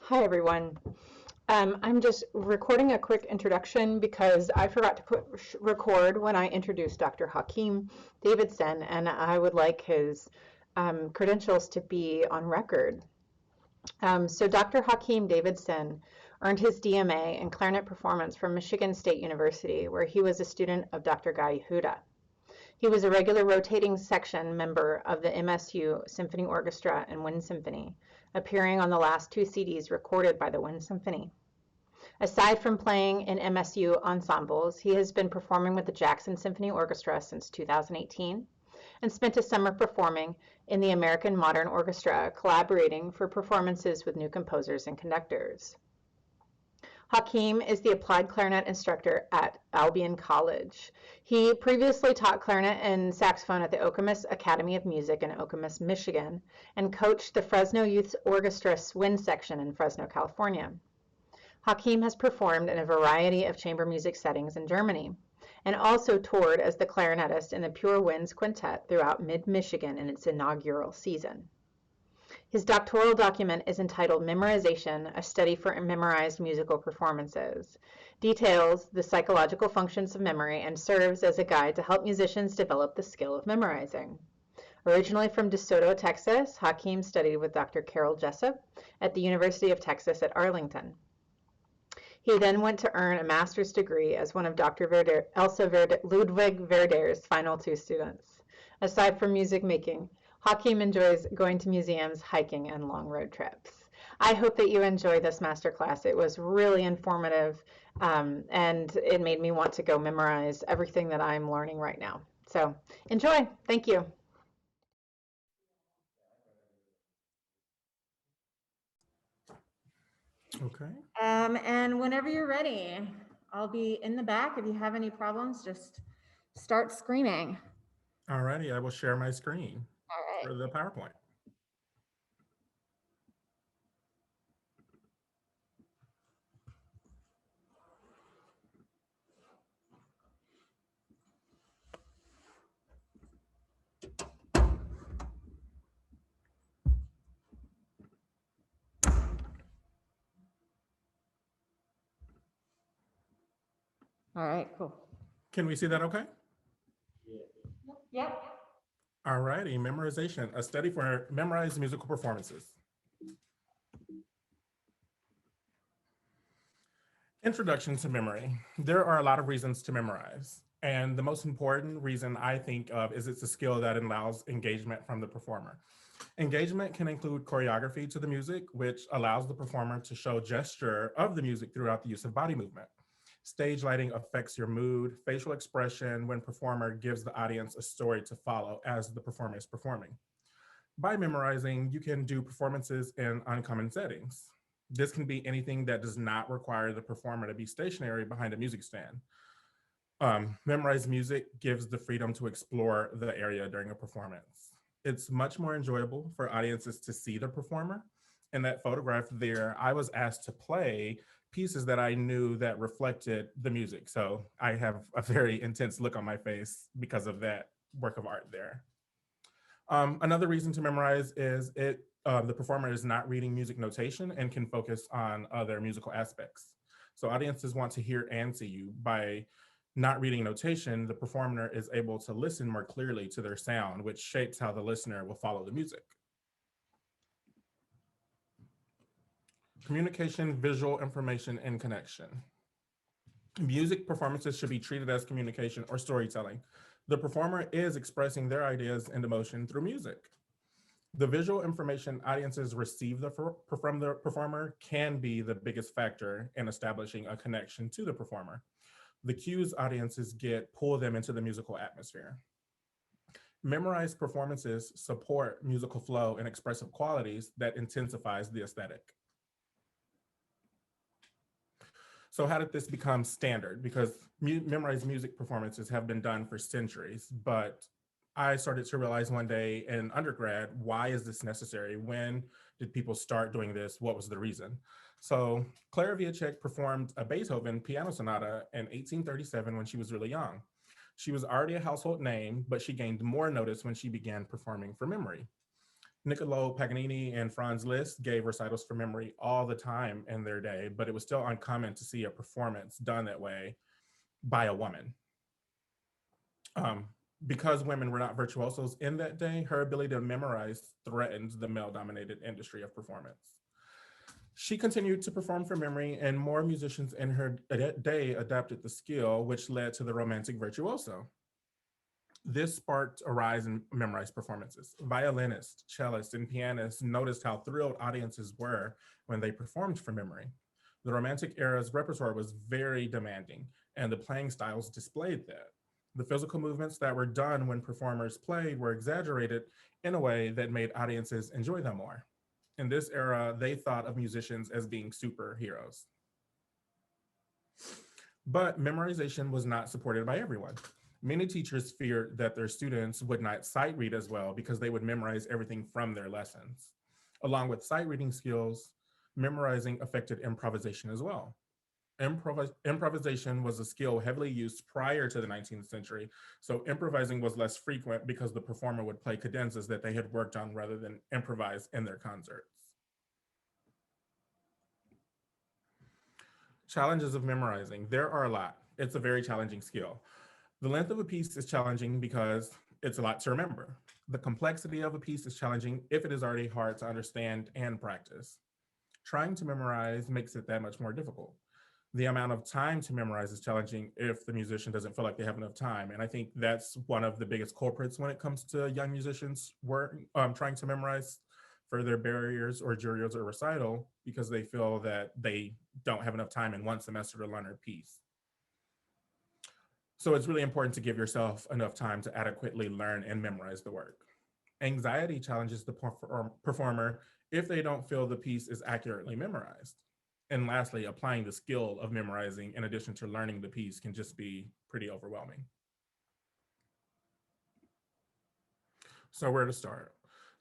Hi, everyone. I'm just recording a quick introduction because I forgot to record when I introduced Dr. Hakeem Davidson, and I would like his credentials to be on record. So Dr. Hakeem Davidson earned his DMA in clarinet performance from Michigan State University, where he was a student of Dr. Guy Yehuda. He was a regular rotating section member of the MSU Symphony Orchestra and Wind Symphony, appearing on the last two CDs recorded by the Wind Symphony. Aside from playing in MSU ensembles, he has been performing with the Jackson Symphony Orchestra since 2018 and spent a summer performing in the American Modern Orchestra, collaborating for performances with new composers and conductors. Hakeem is the applied clarinet instructor at Albion College. He previously taught clarinet and saxophone at the Okemos Academy of Music in Okemos, Michigan, and coached the Fresno Youth Orchestra Wind Section in Fresno, California. Hakeem has performed in a variety of chamber music settings in Germany, and also toured as the clarinetist in the Pure Winds Quintet throughout mid-Michigan in its inaugural season. His doctoral document is entitled Memorization, a Study for Memorized Musical Performances, details the psychological functions of memory, and serves as a guide to help musicians develop the skill of memorizing. Originally from DeSoto, Texas, Hakeem studied with Dr. Carol Jessup at the University of Texas at Arlington. He then went to earn a master's degree as one of Dr. Ludwig Werder's final two students. Aside from music making, Hakeem enjoys going to museums, hiking, and long road trips. I hope that you enjoy this masterclass. It was really informative, and it made me want to go memorize everything that I'm learning right now. So enjoy. Thank you. Okay. And whenever you're ready, I'll be in the back. If you have any problems, just start screaming. All righty, I will share my screen All for the PowerPoint. All right, cool. Can we see that okay? Yep. All righty, memorization, a study for memorized musical performances. Introduction to memory. There are a lot of reasons to memorize, and the most important reason I think of is it's a skill that allows engagement from the performer. Engagement can include choreography to the music, which allows the performer to show gesture of the music throughout the use of body movement. Stage lighting affects your mood, facial expression when performer gives the audience a story to follow as the performer is performing. By memorizing, you can do performances in uncommon settings. This can be anything that does not require the performer to be stationary behind a music stand. Memorized music gives the freedom to explore the area during a performance. It's much more enjoyable for audiences to see the performer. In that photograph there, I was asked to play pieces that I knew that reflected the music. So I have a very intense look on my face because of that work of art there. Another reason to memorize is the performer is not reading music notation and can focus on other musical aspects. So audiences want to hear and see you. By not reading notation, the performer is able to listen more clearly to their sound, which shapes how the listener will follow the music. Communication, visual information, and connection. Music performances should be treated as communication or storytelling. The performer is expressing their ideas and emotion through music. The visual information audiences receive from the performer can be the biggest factor in establishing a connection to the performer. The cues audiences get pull them into the musical atmosphere. Memorized performances support musical flow and expressive qualities that intensifies the aesthetic. So how did this become standard? Because memorized music performances have been done for centuries, but I started to realize one day in undergrad, why is this necessary? When did people start doing this? What was the reason? So Clara Villacek performed a Beethoven piano sonata in 1837 when she was really young. She was already a household name, but she gained more notice when she began performing for memory. Niccolo Paganini and Franz Liszt gave recitals for memory all the time in their day, but it was still uncommon to see a performance done that way by a woman. Because women were not virtuosos in that day, her ability to memorize threatened the male-dominated industry of performance. She continued to perform for memory, and more musicians in her day adapted the skill, which led to the romantic virtuoso. This sparked a rise in memorized performances. Violinists, cellists, and pianists noticed how thrilled audiences were when they performed for memory. The Romantic era's repertoire was very demanding, and the playing styles displayed that. The physical movements that were done when performers played were exaggerated in a way that made audiences enjoy them more. In this era, they thought of musicians as being superheroes. But memorization was not supported by everyone. Many teachers feared that their students would not sight read as well because they would memorize everything from their lessons. Along with sight reading skills, memorizing affected improvisation as well. Improvisation was a skill heavily used prior to the 19th century, so improvising was less frequent because the performer would play cadenzas that they had worked on rather than improvise in their concerts. Challenges of memorizing. There are a lot. It's a very challenging skill. The length of a piece is challenging because it's a lot to remember. The complexity of a piece is challenging if it is already hard to understand and practice. Trying to memorize makes it that much more difficult. The amount of time to memorize is challenging if the musician doesn't feel like they have enough time. And I think that's one of the biggest culprits when it comes to young musicians trying to memorize for their barriers or jurios or recital because they feel that they don't have enough time in one semester to learn a piece. So it's really important to give yourself enough time to adequately learn and memorize the work. Anxiety challenges the performer if they don't feel the piece is accurately memorized. And lastly, applying the skill of memorizing in addition to learning the piece can just be pretty overwhelming. So where to start?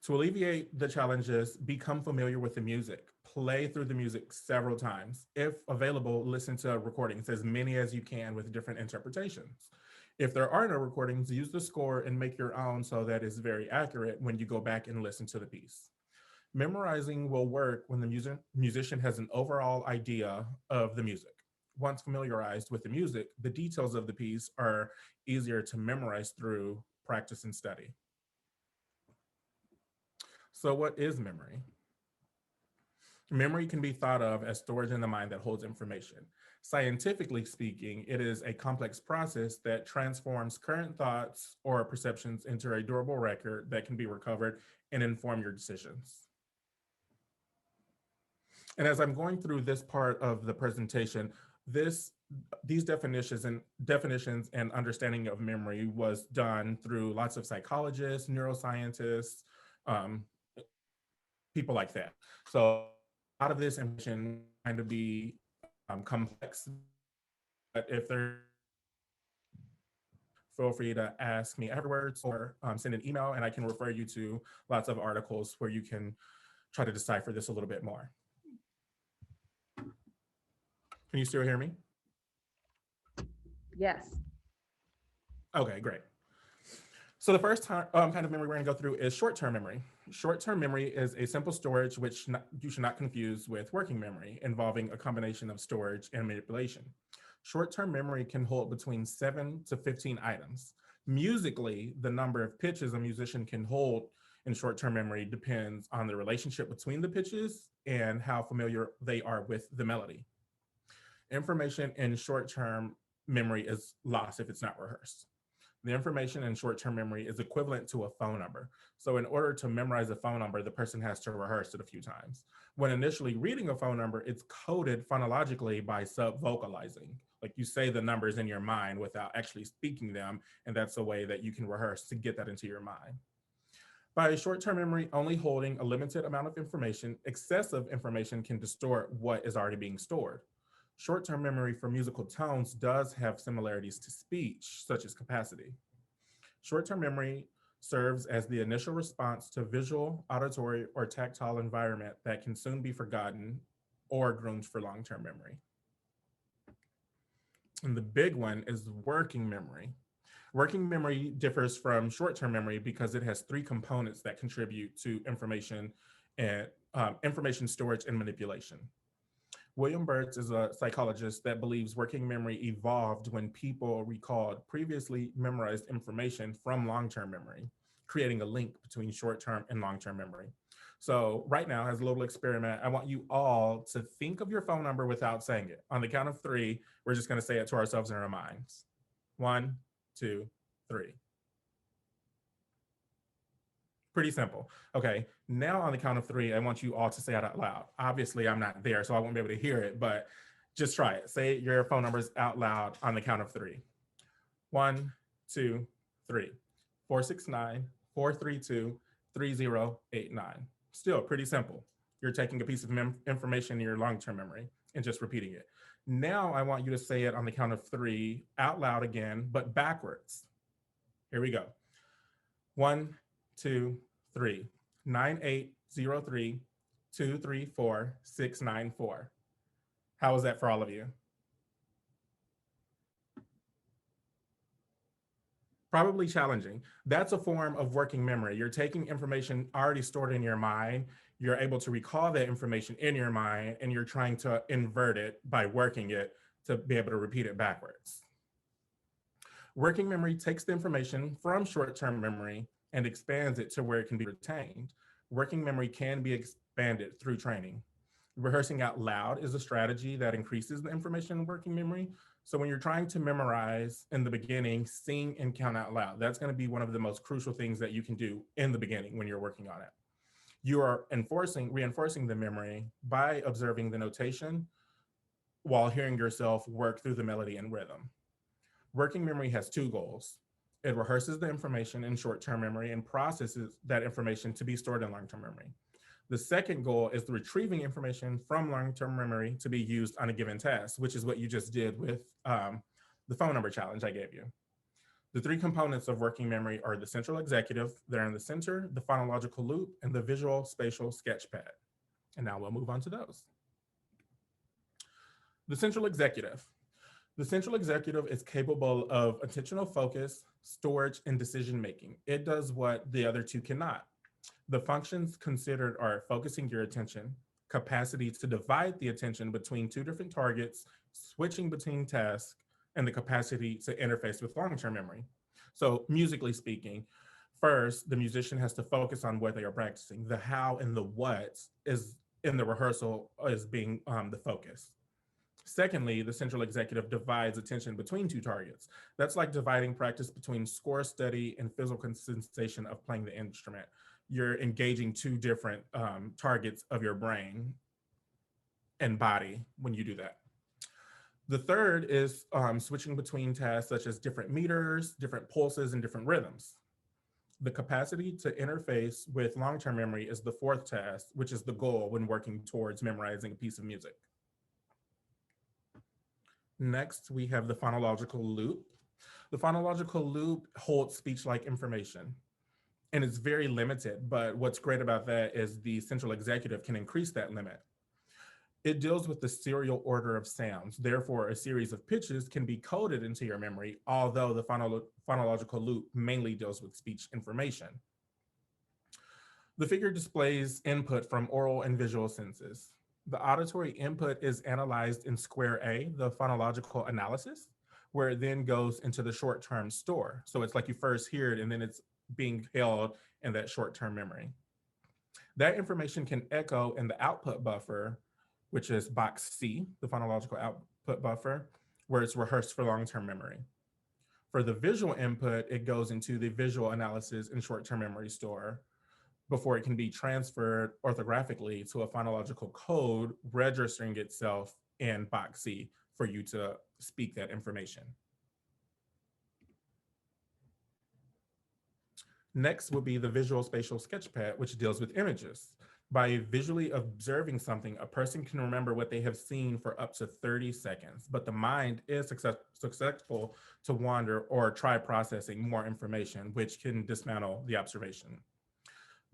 To alleviate the challenges, become familiar with the music. Play through the music several times. If available, listen to recordings, as many as you can with different interpretations. If there are no recordings, use the score and make your own so that it's very accurate when you go back and listen to the piece. Memorizing will work when the musician has an overall idea of the music. Once familiarized with the music, the details of the piece are easier to memorize through practice and study. So what is memory? Memory can be thought of as storage in the mind that holds information. Scientifically speaking, it is a complex process that transforms current thoughts or perceptions into a durable record that can be recovered and inform your decisions. And as I'm going through this part of the presentation, these definitions and understanding of memory was done through lots of psychologists, neuroscientists, um, people like that. So a lot of this information kind of be complex, but if there, feel free to ask me afterwards or send an email and I can refer you to lots of articles where you can try to decipher this a little bit more. Can you still hear me? Yes. Okay, great. So the first kind of memory we're going to go through is short-term memory. Short-term memory is a simple storage which you should not confuse with working memory, involving a combination of storage and manipulation. Short-term memory can hold between 7 to 15 items. Musically, the number of pitches a musician can hold in short-term memory depends on the relationship between the pitches and how familiar they are with the melody. Information in short-term memory is lost if it's not rehearsed. The information in short-term memory is equivalent to a phone number. So in order to memorize a phone number, the person has to rehearse it a few times. When initially reading a phone number, it's coded phonologically by sub-vocalizing. Like you say the numbers in your mind without actually speaking them, and that's a way that you can rehearse to get that into your mind. By short-term memory only holding a limited amount of information, excessive information can distort what is already being stored. Short-term memory for musical tones does have similarities to speech, such as capacity. Short-term memory serves as the initial response to visual, auditory, or tactile environment that can soon be forgotten or groomed for long-term memory. And the big one is working memory. Working memory differs from short-term memory because it has three components that contribute to information and information storage and manipulation. William Burns is a psychologist that believes working memory evolved when people recalled previously memorized information from long-term memory, creating a link between short-term and long-term memory. So right now, as a little experiment, I want you all to think of your phone number without saying it. On the count of three, we're just going to say it to ourselves in our minds. 1, 2, 3. Pretty simple. Okay, now on the count of three, I want you all to say it out loud. Obviously, I'm not there, so I won't be able to hear it, but just try it. Say your phone numbers out loud on the count of three. 1, 2, 3. 469 432 3089. Still pretty simple. You're taking a piece of information in your long-term memory and just repeating it. Now I want you to say it on the count of three out loud again, but backwards. Here we go. 1, 2, 3. 9803 234 694. How was that for all of you? Probably challenging. That's a form of working memory. You're taking information already stored in your mind. You're able to recall that information in your mind, and you're trying to invert it by working it to be able to repeat it backwards. Working memory takes the information from short-term memory and expands it to where it can be retained. Working memory can be expanded through training. Rehearsing out loud is a strategy that increases the information in working memory. So when you're trying to memorize in the beginning, sing and count out loud. That's going to be one of the most crucial things that you can do in the beginning when you're working on it. You are reinforcing the memory by observing the notation while hearing yourself work through the melody and rhythm. Working memory has two goals. It rehearses the information in short-term memory and processes that information to be stored in long-term memory. The second goal is the retrieving information from long-term memory to be used on a given task, which is what you just did with the phone number challenge I gave you. The three components of working memory are the central executive, they're in the center, the phonological loop, and the visual spatial sketchpad. And now we'll move on to those. The central executive. The central executive is capable of attentional focus, storage, and decision-making. It does what the other two cannot. The functions considered are focusing your attention, capacity to divide the attention between two different targets, switching between tasks, and the capacity to interface with long-term memory. So musically speaking, first, the musician has to focus on what they are practicing. The how and the what is in the rehearsal is being the focus. Secondly, the central executive divides attention between two targets. That's like dividing practice between score study and physical sensation of playing the instrument. You're engaging two different targets of your brain and body when you do that. The third is switching between tasks such as different meters, different pulses, and different rhythms. The capacity to interface with long-term memory is the fourth task, which is the goal when working towards memorizing a piece of music. Next, we have the phonological loop. The phonological loop holds speech-like information, and it's very limited, but what's great about that is the central executive can increase that limit. It deals with the serial order of sounds. Therefore, a series of pitches can be coded into your memory, although the phonological loop mainly deals with speech information. The figure displays input from oral and visual senses. The auditory input is analyzed in square A, the phonological analysis, where it then goes into the short-term store. So it's like you first hear it and then it's being held in that short-term memory. That information can echo in the output buffer, which is box C, the phonological output buffer, where it's rehearsed for long-term memory. For the visual input, it goes into the visual analysis and short-term memory store before it can be transferred orthographically to a phonological code, registering itself in box C for you to speak that information. Next will be the visual spatial sketchpad, which deals with images. By visually observing something, a person can remember what they have seen for up to 30 seconds, but the mind is successful to wander or try processing more information, which can dismantle the observation.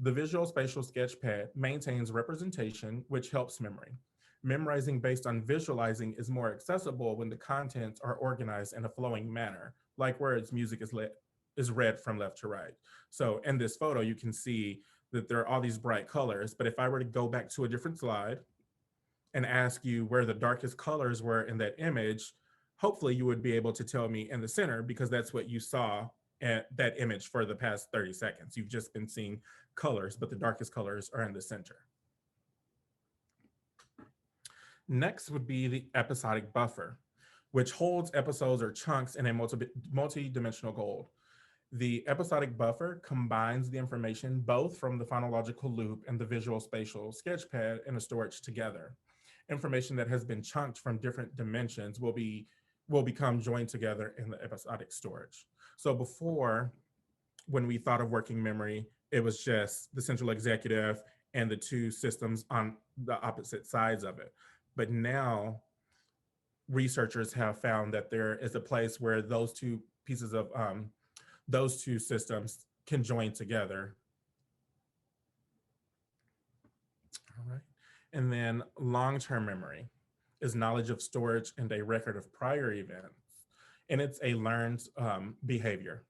The visual spatial sketchpad maintains representation, which helps memory. Memorizing based on visualizing is more accessible when the contents are organized in a flowing manner, Like words, music is read from left to right. So in this photo, you can see that there are all these bright colors. But if I were to go back to a different slide and ask you where the darkest colors were in that image, hopefully you would be able to tell me in the center, because that's what you saw at that image for the past 30 seconds. You've just been seeing colors, but the darkest colors are in the center. Next would be the episodic buffer, which holds episodes or chunks in a multi-dimensional gold. The episodic buffer combines the information both from the phonological loop and the visual spatial sketchpad in a storage together. Information that has been chunked from different dimensions will become joined together in the episodic storage. So before, when we thought of working memory, it was just the central executive and the two systems on the opposite sides of it. But now researchers have found that there is a place where those two pieces of those two systems can join together. All right. And then long-term memory is knowledge of storage and a record of prior events, and it's a learned behavior.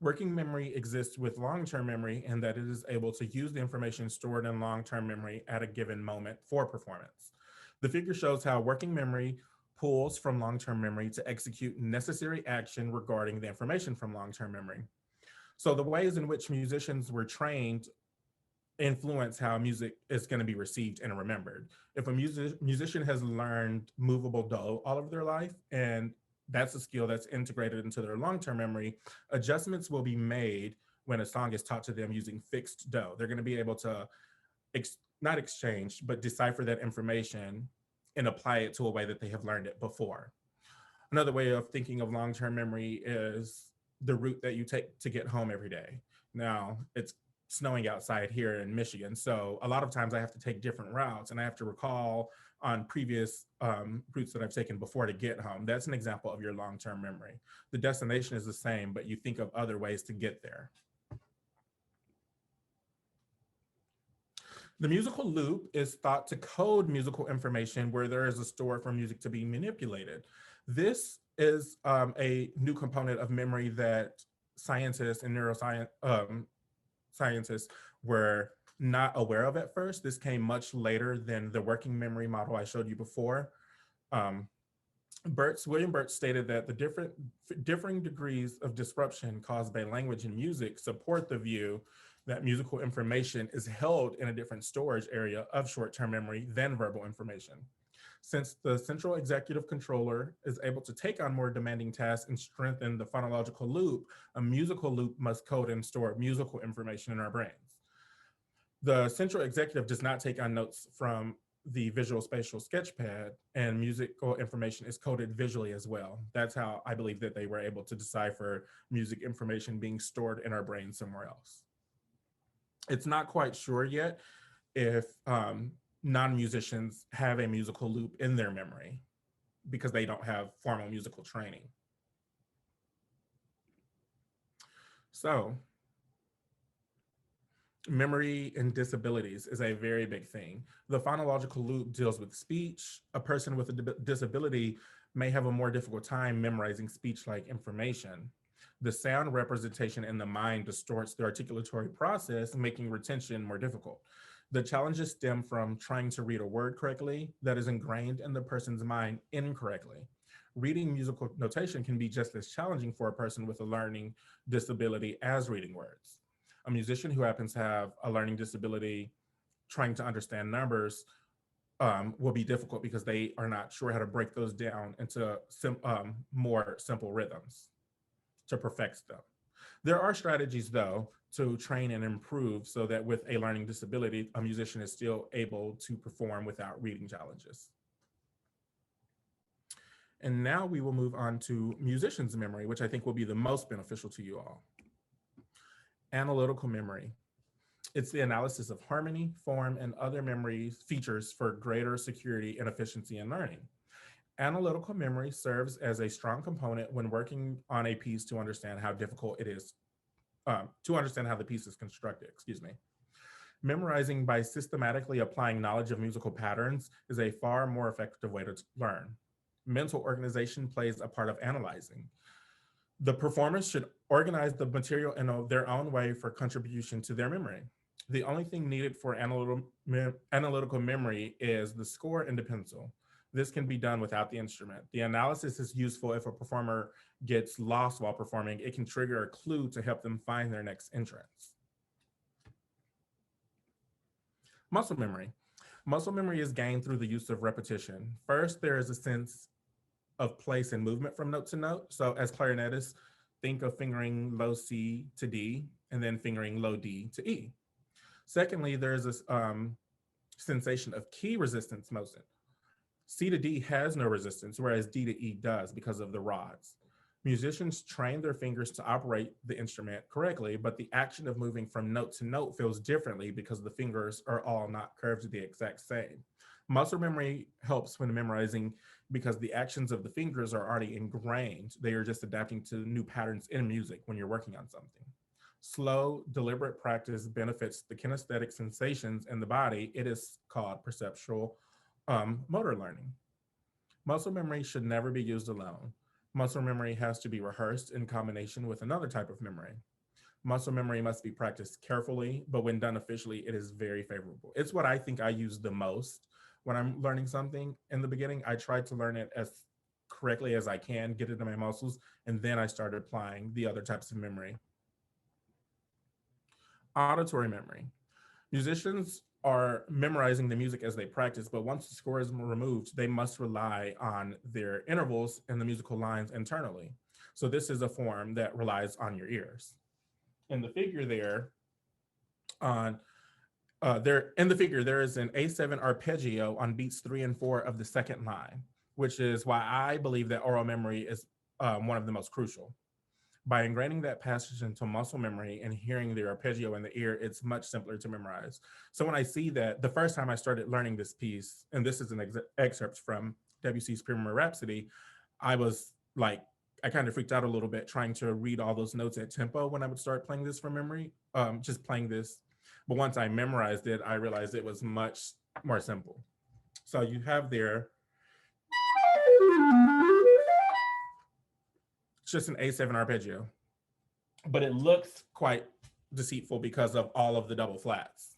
Working memory exists with long-term memory in that it is able to use the information stored in long-term memory at a given moment for performance. The figure shows how working memory pulls from long-term memory to execute necessary action regarding the information from long-term memory. So the ways in which musicians were trained influence how music is going to be received and remembered. If a musician has learned movable do all of their life, and that's a skill that's integrated into their long-term memory, adjustments will be made when a song is taught to them using fixed do. They're going to be able to not exchange, but decipher that information and apply it to a way that they have learned it before. Another way of thinking of long-term memory is the route that you take to get home every day. Now, it's snowing outside here in Michigan, so a lot of times I have to take different routes, and I have to recall on previous routes that I've taken before to get home. That's an example of your long-term memory. The destination is the same, but you think of other ways to get there. The musical loop is thought to code musical information where there is a store for music to be manipulated. This is a new component of memory that scientists and neuroscience scientists were not aware of at first. This came much later than the working memory model I showed you before. William Burt stated that the differing degrees of disruption caused by language and music support the view that musical information is held in a different storage area of short-term memory than verbal information. Since the central executive controller is able to take on more demanding tasks and strengthen the phonological loop, a musical loop must code and store musical information in our brains. The central executive does not take on notes from the visual spatial sketchpad, and musical information is coded visually as well. That's how I believe that they were able to decipher music information being stored in our brain somewhere else. It's not quite sure yet if non-musicians have a musical loop in their memory because they don't have formal musical training. So memory and disabilities is a very big thing. The phonological loop deals with speech. A person with a disability may have a more difficult time memorizing speech-like information. The sound representation in the mind distorts the articulatory process, making retention more difficult. The challenges stem from trying to read a word correctly that is ingrained in the person's mind incorrectly. Reading musical notation can be just as challenging for a person with a learning disability as reading words. A musician who happens to have a learning disability trying to understand numbers will be difficult because they are not sure how to break those down into more simple rhythms to perfect them. There are strategies, though, to train and improve so that with a learning disability, a musician is still able to perform without reading challenges. And now we will move on to musician's memory, which I think will be the most beneficial to you all. Analytical memory. It's the analysis of harmony, form, and other memory features for greater security and efficiency in learning. Analytical memory serves as a strong component when working on a piece to understand how difficult it is to understand how the piece is constructed, Memorizing by systematically applying knowledge of musical patterns is a far more effective way to learn. Mental organization plays a part of analyzing. The performers should organize the material in their own way for contribution to their memory. The only thing needed for analytical memory is the score and the pencil. This can be done without the instrument. The analysis is useful if a performer gets lost while performing. It can trigger a clue to help them find their next entrance. Muscle memory. Muscle memory is gained through the use of repetition. First, there is a sense of place and movement from note to note. So as clarinetists, think of fingering low C to D and then fingering low D to E. Secondly, there's this sensation of key resistance motion. C to D has no resistance, whereas D to E does because of the rods. Musicians train their fingers to operate the instrument correctly, but the action of moving from note to note feels differently because the fingers are all not curved the exact same. Muscle memory helps when memorizing because the actions of the fingers are already ingrained. They are just adapting to new patterns in music when you're working on something. Slow, deliberate practice benefits the kinesthetic sensations in the body. It is called perceptual motor learning. Muscle memory should never be used alone. Muscle memory has to be rehearsed in combination with another type of memory. Muscle memory must be practiced carefully, but when done efficiently, it is very favorable. It's what I think I use the most when I'm learning something. In the beginning, I tried to learn it as correctly as I can, get it in my muscles, and then I started applying the other types of memory. Auditory memory. Musicians are memorizing the music as they practice, but once the score is removed, they must rely on their intervals and the musical lines internally. So this is a form that relies on your ears. In the figure there, there is an A7 arpeggio on beats 3 and 4 of the second line, which is why I believe that oral memory is one of the most crucial. By ingraining that passage into muscle memory and hearing the arpeggio in the ear, it's much simpler to memorize. So when I see that, the first time I started learning this piece, and this is an excerpt from Debussy's Premier Rhapsody, I was like, I kind of freaked out a little bit trying to read all those notes at tempo when I would start playing this from memory, just playing this. But once I memorized it, I realized it was much more simple. So you have there, it's just an A7 arpeggio, but it looks quite deceitful because of all of the double flats.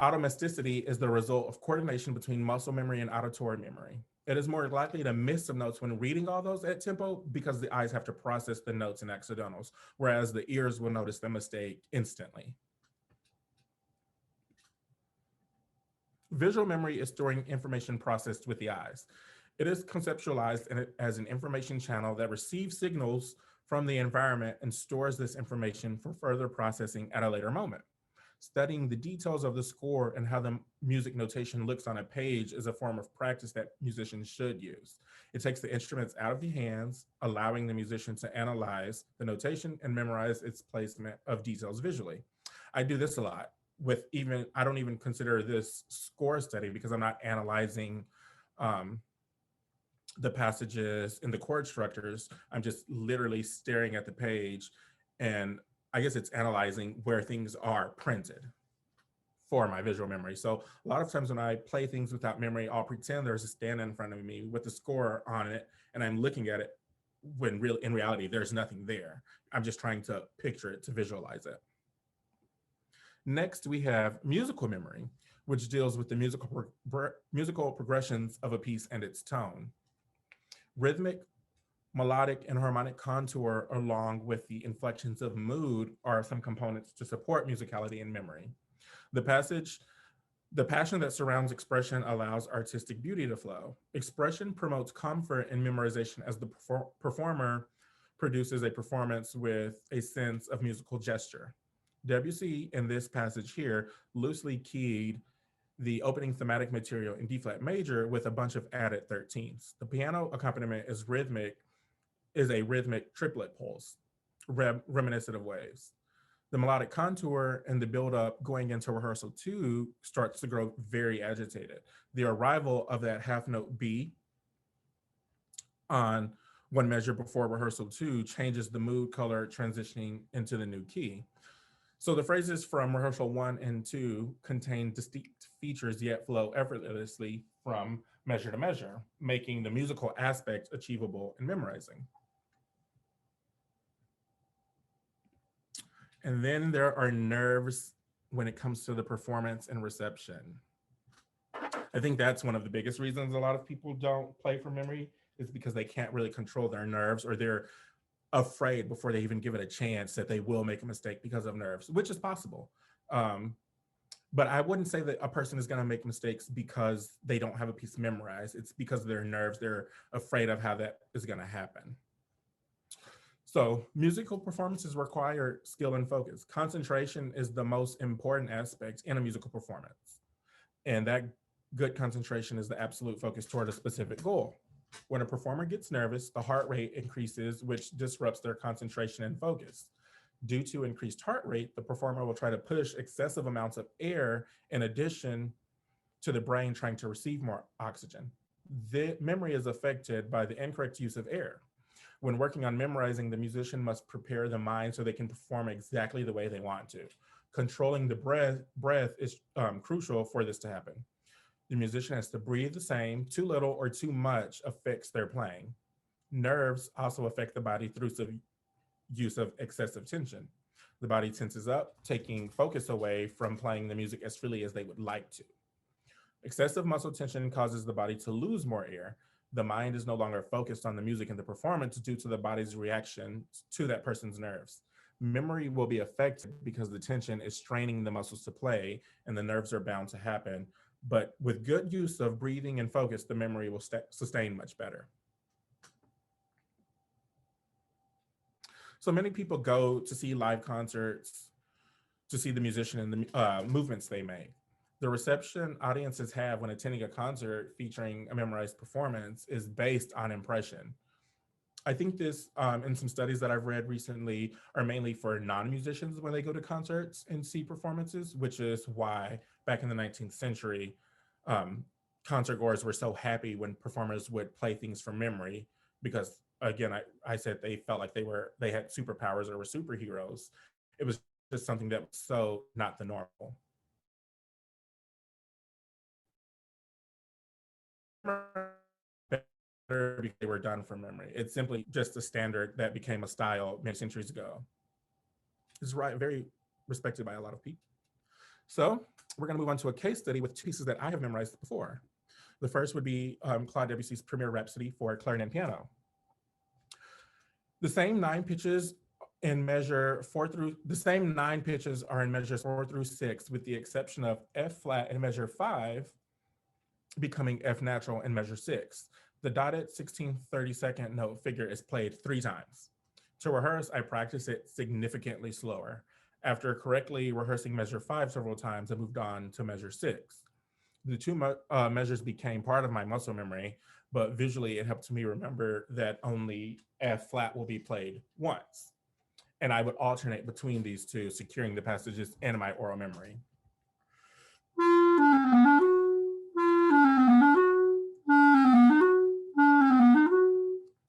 Automaticity is the result of coordination between muscle memory and auditory memory. It is more likely to miss some notes when reading all those at tempo because the eyes have to process the notes and accidentals, whereas the ears will notice the mistake instantly. Visual memory is storing information processed with the eyes. It is conceptualized as an information channel that receives signals from the environment and stores this information for further processing at a later moment. Studying the details of the score and how the music notation looks on a page is a form of practice that musicians should use. It takes the instruments out of the hands, allowing the musician to analyze the notation and memorize its placement of details visually. I do this a lot with I don't even consider this score study because I'm not analyzing the passages and the chord structures. I'm just literally staring at the page, and I guess it's analyzing where things are printed for my visual memory. So a lot of times when I play things without memory, I'll pretend there's a stand in front of me with the score on it, and I'm looking at it when in reality, there's nothing there. I'm just trying to picture it, to visualize it. Next, we have musical memory, which deals with the musical progressions of a piece and its tone. Rhythmic, melodic, and harmonic contour, along with the inflections of mood, are some components to support musicality and memory. The passion that surrounds expression allows artistic beauty to flow. Expression promotes comfort in memorization as the performer produces a performance with a sense of musical gesture. Debussy, in this passage here, loosely keyed the opening thematic material in D flat major with a bunch of added 13ths. The piano accompaniment is a rhythmic triplet pulse, reminiscent of waves. The melodic contour and the buildup going into rehearsal 2 starts to grow very agitated. The arrival of that half note B on one measure before rehearsal 2 changes the mood color transitioning into the new key. So the phrases from rehearsal 1 and 2 contain distinct features yet flow effortlessly from measure to measure, making the musical aspect achievable in memorizing. And then there are nerves when it comes to the performance and reception. I think that's one of the biggest reasons a lot of people don't play from memory, is because they can't really control their nerves, or they're afraid before they even give it a chance that they will make a mistake because of nerves, which is possible. But I wouldn't say that a person is going to make mistakes because they don't have a piece memorized. It's because of their nerves. They're afraid of how that is going to happen. So musical performances require skill and focus. Concentration is the most important aspect in a musical performance. And that good concentration is the absolute focus toward a specific goal. When a performer gets nervous, the heart rate increases, which disrupts their concentration and focus. Due to increased heart rate, the performer will try to push excessive amounts of air in addition to the brain trying to receive more oxygen. The memory is affected by the incorrect use of air. When working on memorizing, the musician must prepare the mind so they can perform exactly the way they want to. Controlling the breath is crucial for this to happen. The musician has to breathe the same. Too little or too much affects their playing. Nerves also affect the body through use of excessive tension. The body tenses up, taking focus away from playing the music as freely as they would like to. Excessive muscle tension causes the body to lose more air. The mind is no longer focused on the music and the performance due to the body's reaction to that person's nerves. Memory will be affected because the tension is straining the muscles to play, and the nerves are bound to happen. But with good use of breathing and focus, the memory will sustain much better. So many people go to see live concerts to see the musician and the movements they make. The reception audiences have when attending a concert featuring a memorized performance is based on impression. I think this, in some studies that I've read recently, are mainly for non-musicians when they go to concerts and see performances, which is why back in the 19th century, concert goers were so happy when performers would play things from memory, because again, I said they felt like they had superpowers or were superheroes. It was just something that was so not the normal. Because they were done from memory. It's simply just a standard that became a style many centuries ago. It's right, very respected by a lot of people. So we're going to move on to a case study with two pieces that I have memorized before. The first would be Claude Debussy's premier Rhapsody for clarinet and piano. The same nine pitches are in measures 4 through 6, with the exception of F flat in measure 5 becoming F natural in measure 6. The dotted 16/32 note figure is played 3 times. To rehearse, I practice it significantly slower. After correctly rehearsing measure 5 several times, I moved on to measure 6. The two measures became part of my muscle memory, but visually it helped me remember that only F flat will be played once. And I would alternate between these two, securing the passages in my oral memory.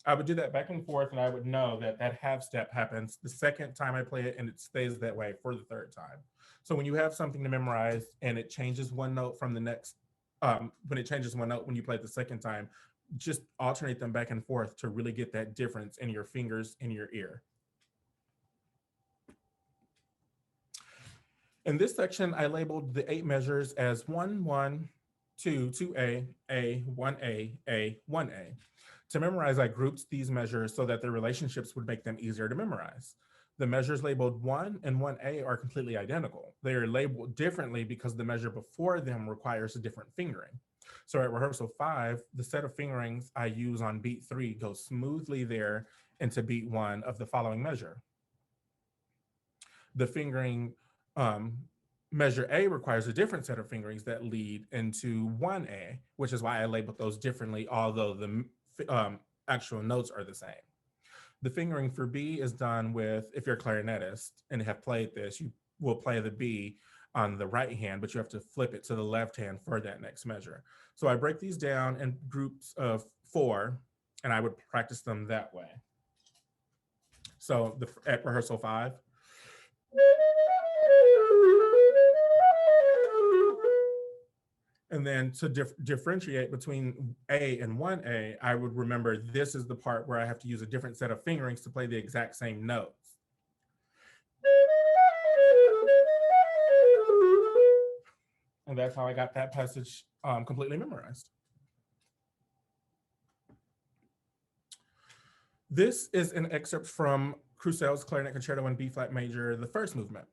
I would do that back and forth, and I would know that that half step happens the second time I play it, and it stays that way for the third time. So when you have something to memorize and it changes one note from the next, when it changes one note when you play it the second time, just alternate them back and forth to really get that difference in your fingers and your ear. In this section, I labeled the 8 measures as 1, 1, 2, 2A, 1A, 1A. To memorize, I grouped these measures so that their relationships would make them easier to memorize. The measures labeled 1 and 1A are completely identical. They are labeled differently because the measure before them requires a different fingering. So at rehearsal 5, the set of fingerings I use on beat 3 goes smoothly there into beat 1 of the following measure. The fingering measure A requires a different set of fingerings that lead into 1A, which is why I labeled those differently, although the actual notes are the same. The fingering for B is done with, if you're a clarinetist and have played this, you will play the B on the right hand, but you have to flip it to the left hand for that next measure. So I break these down in groups of 4, and I would practice them that way. So at rehearsal 5, And then to differentiate between A and 1A, I would remember this is the part where I have to use a different set of fingerings to play the exact same notes. And that's how I got that passage completely memorized. This is an excerpt from Crusel's Clarinet Concerto in B-flat major, the first movement.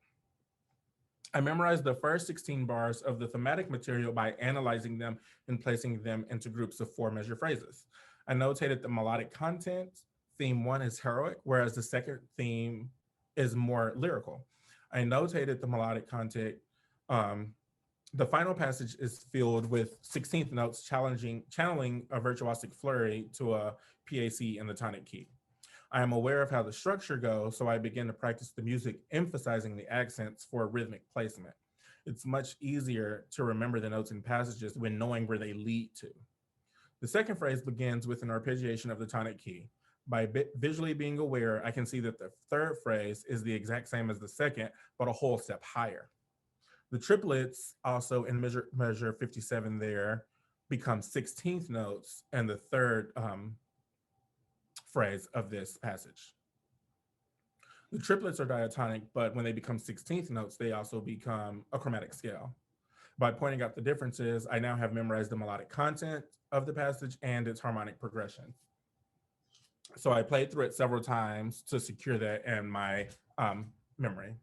I memorized the first 16 bars of the thematic material by analyzing them and placing them into groups of 4 measure phrases. I notated the melodic content. Theme 1 is heroic, whereas the second theme is more lyrical. I notated the melodic content. The final passage is filled with 16th notes channeling a virtuosic flurry to a PAC in the tonic key. I am aware of how the structure goes, so I begin to practice the music, emphasizing the accents for rhythmic placement. It's much easier to remember the notes and passages when knowing where they lead to. The second phrase begins with an arpeggiation of the tonic key. By visually being aware, I can see that the third phrase is the exact same as the second, but a whole step higher. The triplets also in measure 57 there become 16th notes and the third phrase of this passage. The triplets are diatonic, but when they become 16th notes, they also become a chromatic scale. By pointing out the differences, I now have memorized the melodic content of the passage and its harmonic progression. So I played through it several times to secure that in my memory.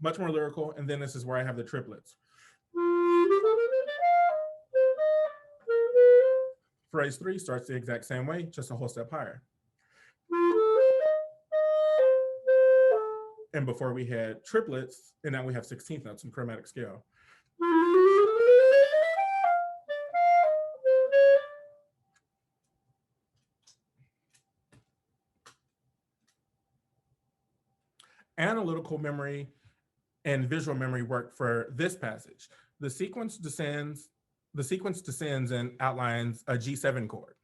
Much more lyrical, and then this is where I have the triplets. Phrase 3 starts the exact same way, just a whole step higher. And before we had triplets, and now we have 16th notes in chromatic scale. Analytical memory and visual memory work for this passage. The sequence descends and outlines a G7 chord.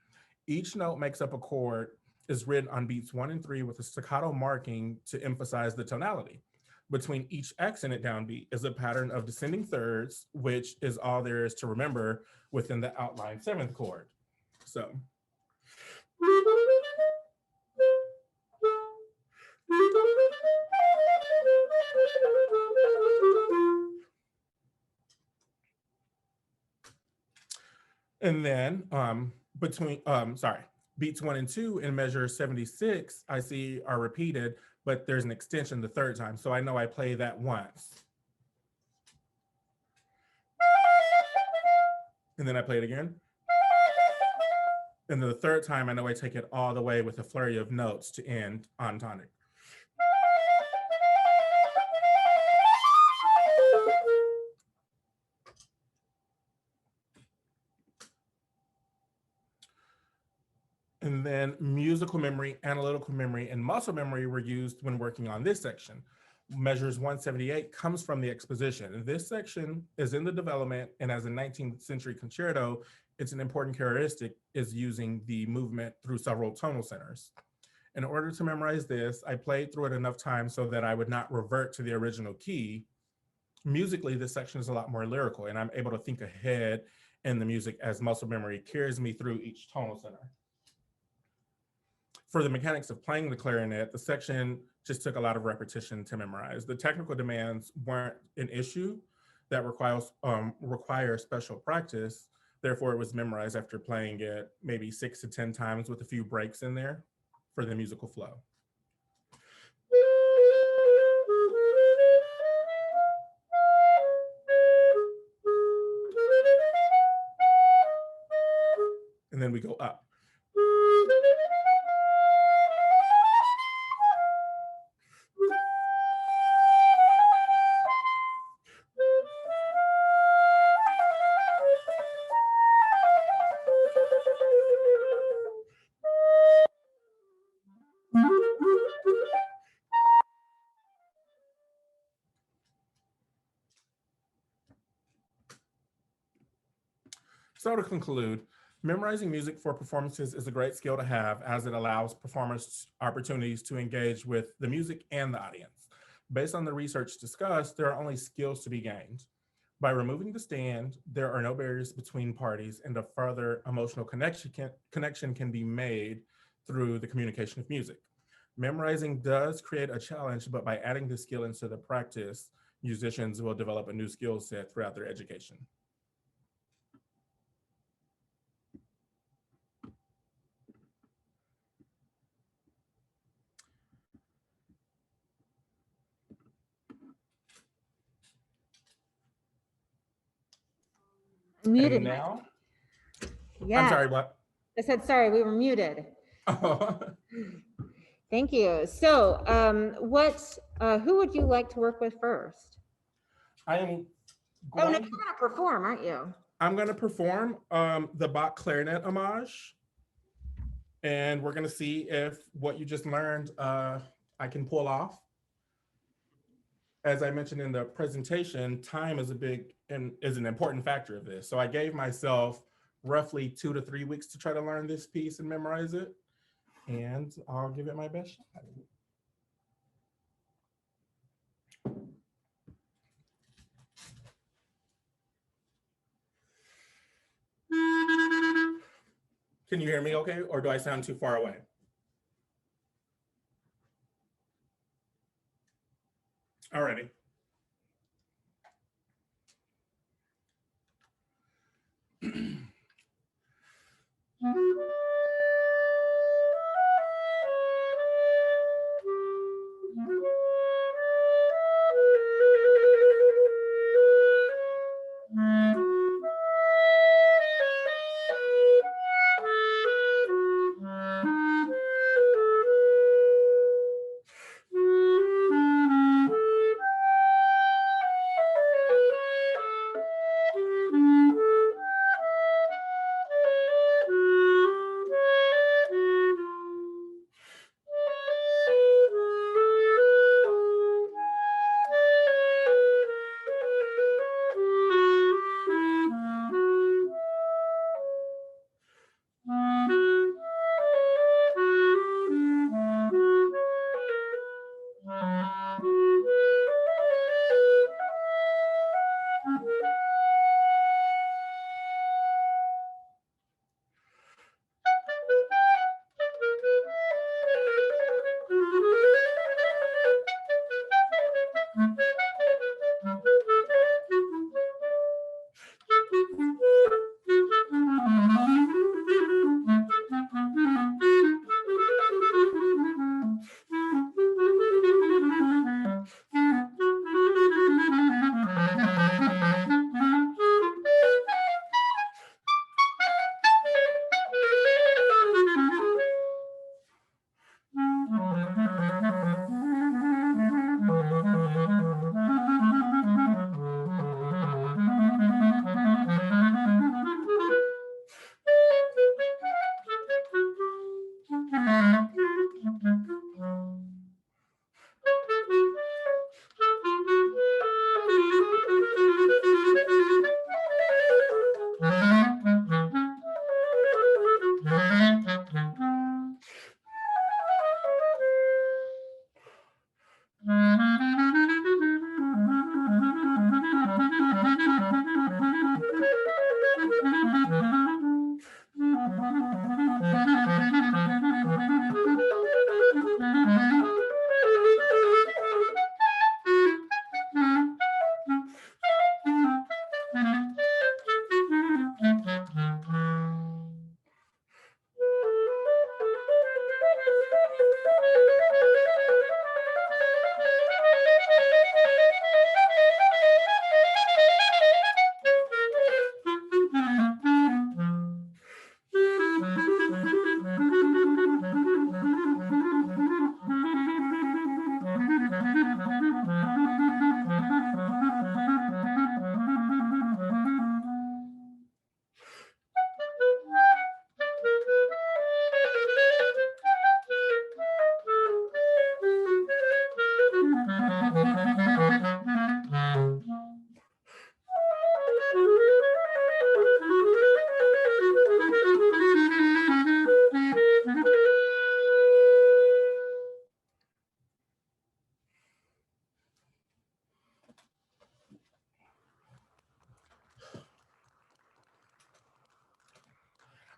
Each note makes up a chord, is written on beats 1 and 3 with a staccato marking to emphasize the tonality. Between each accented downbeat is a pattern of descending thirds, which is all there is to remember within the outlined 7th chord. So. And then beats 1 and 2 in measure 76, I see are repeated, but there's an extension the third time. So I know I play that once. And then I play it again. And then the third time, I know I take it all the way with a flurry of notes to end on tonic. And then musical memory, analytical memory, and muscle memory were used when working on this section. Measures 178 comes from the exposition. And this section is in the development, and as a 19th century concerto, it's an important characteristic is using the movement through several tonal centers. In order to memorize this, I played through it enough times so that I would not revert to the original key. Musically, this section is a lot more lyrical, and I'm able to think ahead in the music as muscle memory carries me through each tonal center. For the mechanics of playing the clarinet, the section just took a lot of repetition to memorize. The technical demands weren't an issue that require special practice. Therefore, it was memorized after playing it maybe 6 to 10 times with a few breaks in there for the musical flow. And then we go up. So to conclude, Memorizing music for performances is a great skill to have as it allows performers opportunities to engage with the music and the audience. Based on the research discussed, there are only skills to be gained. By removing the stand, there are no barriers between parties, and a further emotional connection can be made through the communication of music. Memorizing does create a challenge, but by adding this skill into the practice, musicians will develop a new skill set throughout their education. Muted. And now, Yeah. I'm sorry, what? I said, sorry, we were muted. Oh. Thank you. So who would you like to work with first? I am Oh, no, going, you're going to perform, aren't you? I'm going to perform the Bach Clarinet Homage. And we're going to see if what you just learned I can pull off. As I mentioned in the presentation, time is an important factor of this. So I gave myself roughly 2 to 3 weeks to try to learn this piece and memorize it. And I'll give it my best shot. Can you hear me okay? Or do I sound too far away? Alrighty.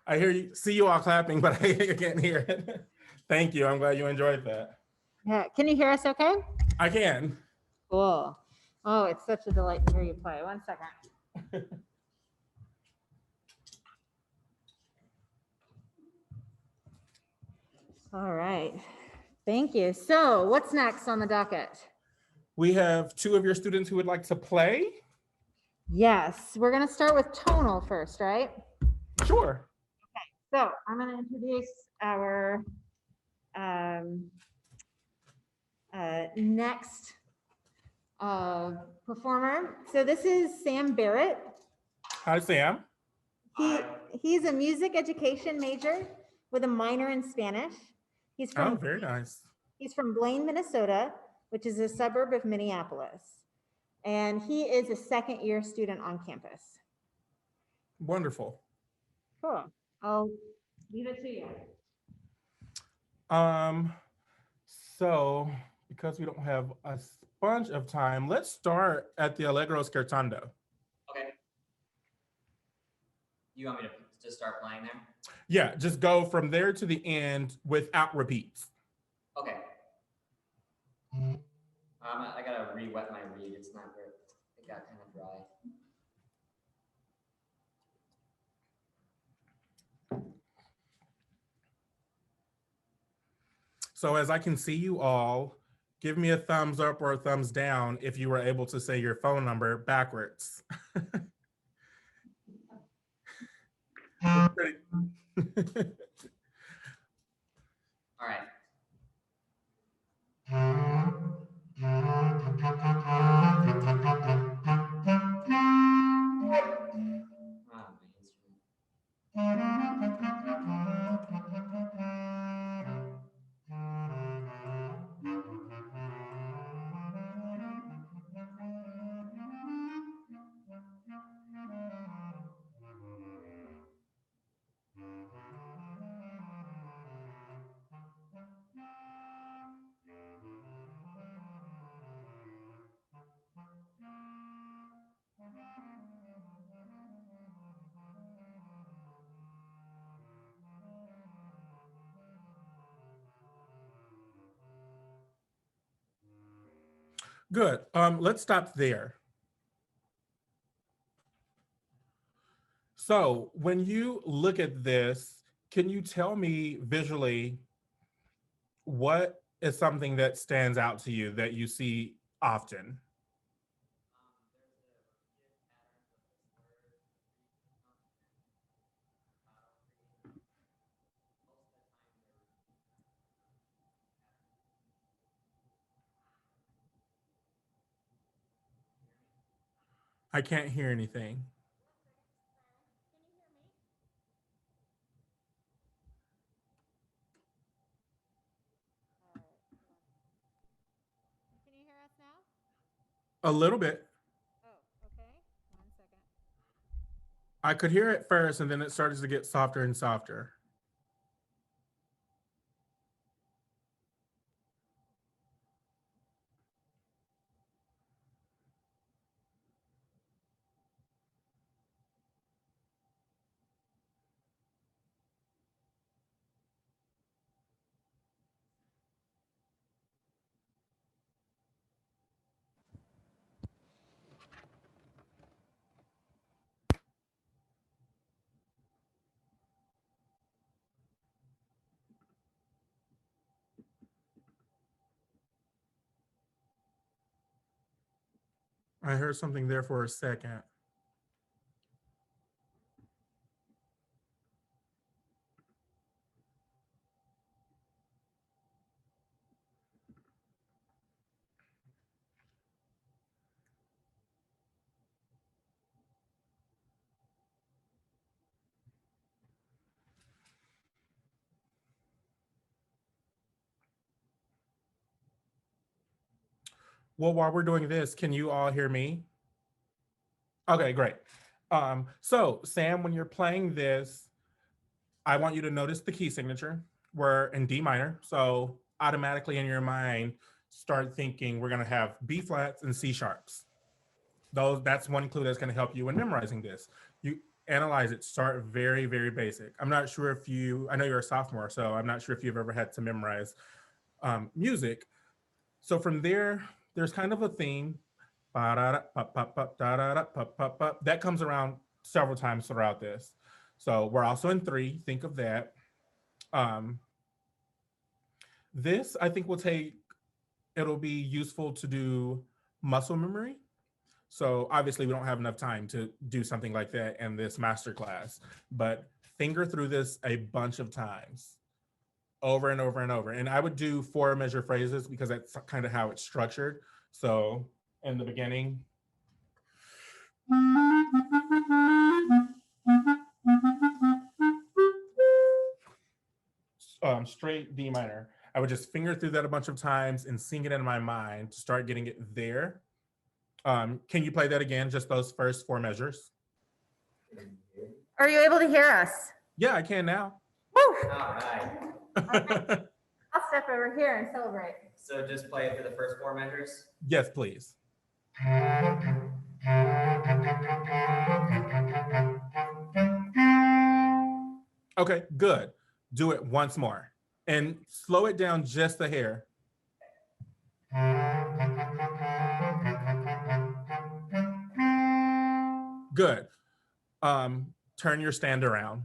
I hear you, see you all clapping, but I can't hear it. Thank you. I'm glad you enjoyed that. Yeah. Can you hear us okay? I can. Cool. Oh, it's such a delight to hear you play. One second. All right. Thank you. So what's next on the docket? We have 2 of your students who would like to play. Yes, we're going to start with tonal first, right? Sure. So I'm going to introduce our next performer. So this is Sam Barrett. Hi, Sam. He's a music education major with a minor in Spanish. He's from very nice. He's from Blaine, Minnesota, which is a suburb of Minneapolis. And he is a second-year student on campus. Wonderful. Cool. I'll leave it to you. So because we don't have a bunch of time, let's start at the Allegro scherzando. Okay. You want me to just start playing there? Yeah, just go from there to the end without repeats. Okay. I gotta re-wet my reed. It's not very, it got kind of dry. So as I can see you all, give me a thumbs up or a thumbs down if you were able to say your phone number backwards. All right. Good. Let's stop there. So when you look at this, can you tell me visually what is something that stands out to you that you see often? I can't hear anything. Can you hear us now? A little bit. Oh, okay. 1 second. I could hear it first and then it started to get softer and softer. I heard something there for a second. Well, while we're doing this, can you all hear me? Okay, great. So Sam, when you're playing this, I want you to notice the key signature. We're in D minor, so automatically in your mind, start thinking we're gonna have B flats and C sharps. That's one clue that's gonna help you in memorizing this. analyze it, start very, very basic. I'm not sure if I know you're a sophomore, so I'm not sure if you've ever had to memorize music. So from there, there's kind of a theme. That comes around several times throughout this. So we're also in 3, think of that. This, I think it'll be useful to do muscle memory. So obviously we don't have enough time to do something like that in this masterclass, but finger through this a bunch of times, over and over and over. And I would do 4 measure phrases because that's kind of how it's structured. So in the beginning, straight D minor. I would just finger through that a bunch of times and sing it in my mind to start getting it there. Can you play that again, just those first 4 measures? Are you able to hear us? Yeah, I can now. Woo! All right. I'll step over here and celebrate. So just play it for the first 4 measures. Yes, please. Okay, good. Do it once more and slow it down just a hair. Good. Turn your stand around.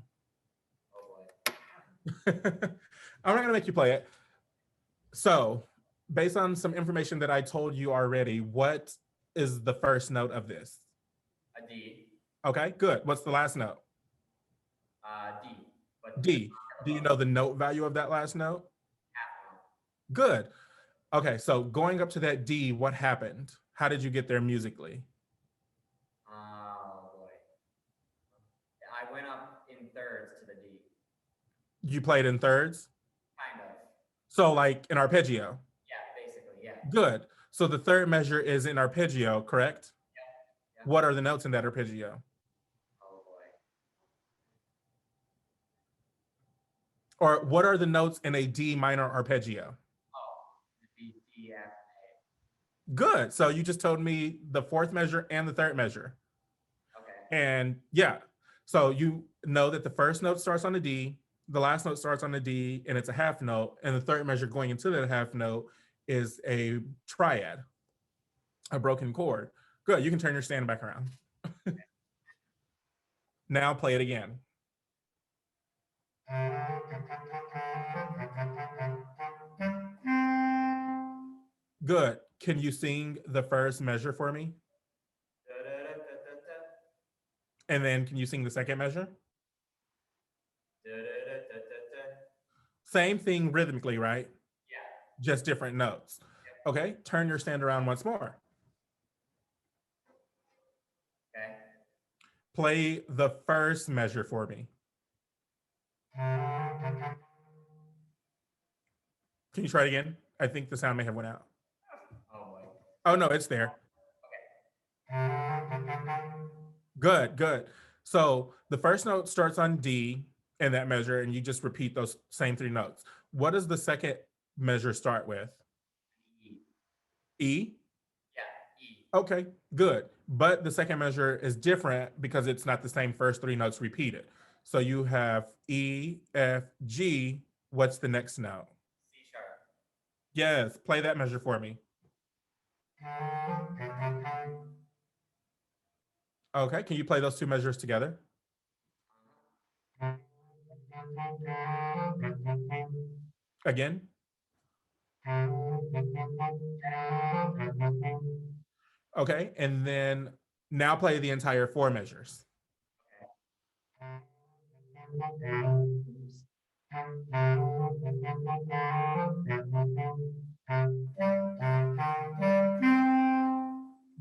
Oh boy. I'm not gonna make you play it. So, based on some information that I told you already, what is the first note of this? A D. Okay, good. What's the last note? D. But D. Do you know the note value of that last note? half note. Good. Okay, so going up to that D, what happened? How did you get there musically? Oh boy. I went up in thirds to the D. You played in thirds? Kind of. So like an arpeggio? Yeah, basically, yeah. Good. So the third measure is in arpeggio, correct? Yeah. What are the notes in that arpeggio? Oh boy. Or what are the notes in a D minor arpeggio? Oh, the B, D, F, A. Good. So you just told me the 4th measure and the 3rd measure. Okay. And yeah, so you know that the first note starts on the D, the last note starts on the D, and it's a half note. And the 3rd measure going into that half note is a triad, a broken chord. Good. You can turn your stand back around. Now play it again. Good. Can you sing the first measure for me? Da, da, da, da, da, da. And then can you sing the second measure? Da, da, da, da, da, da. Same thing rhythmically, right? Yeah. Just different notes. Okay, turn your stand around once more. Okay. Play the first measure for me. Can you try it again? I think the sound may have went out. Oh boy. Oh no, it's there. Good, good. So the first note starts on D in that measure, and you just repeat those same 3 notes. What does the second measure start with? E. E? Yeah, E. Okay, good. But the second measure is different because it's not the same first 3 notes repeated. So you have E, F, G. What's the next note? C sharp. Yes, play that measure for me. Okay, can you play those 2 measures together? Again? Okay, and then now play the entire 4 measures.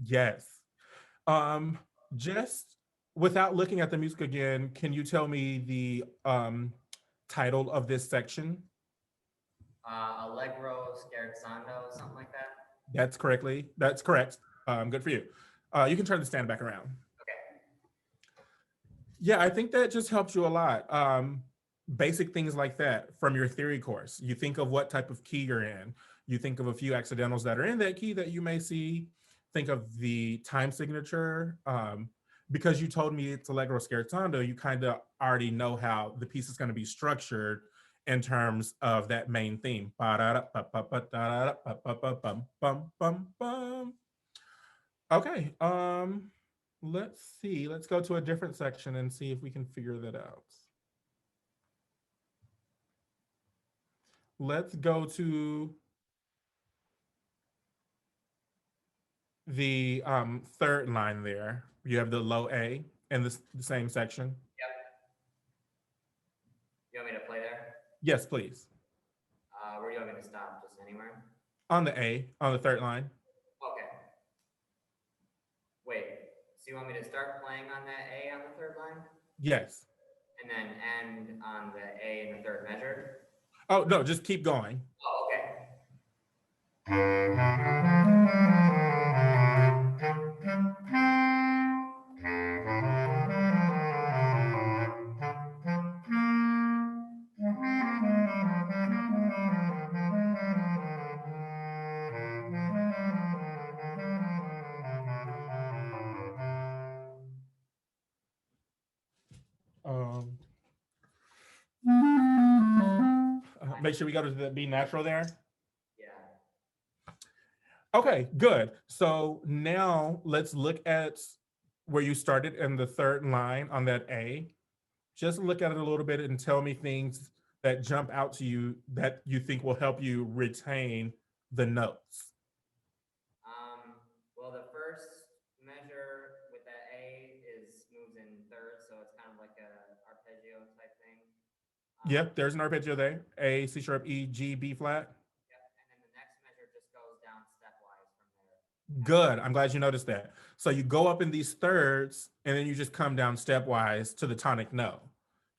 Yes. Just without looking at the music again, can you tell me the title of this section? Allegro scherzando, something like that. That's correct. Good for you. You can turn the stand back around. Okay. Yeah, I think that just helps you a lot. Basic things like that from your theory course. You think of what type of key you're in. You think of a few accidentals that are in that key that you may see. Think of the time signature. because you told me it's allegro scherzando, you kind of already know how the piece is going to be structured in terms of that main theme. Okay, let's see. Let's go to a different section and see if we can figure that out. Let's go to the third line there. You have the low A in the same section. Yep. You want me to play there? Yes, please. Where do you want me to stop? Just anywhere? On the A, on the third line. Okay. Wait, so you want me to start playing on that A on the third line? Yes. And then end on the A in the third measure? Oh, no, just keep going. Oh, okay. Make sure we go to the B natural there. Yeah. Okay, good. So now let's look at where you started in the third line on that A. Just look at it a little bit and tell me things that jump out to you that you think will help you retain the notes. Well, the first measure with that A moves in thirds, so it's kind of like a arpeggio type thing. Yep, there's an arpeggio there. A, C sharp, E, G, B flat. Yep, and then the next measure just goes down stepwise from there. Good. I'm glad you noticed that. So you go up in these thirds and then you just come down stepwise to the tonic note.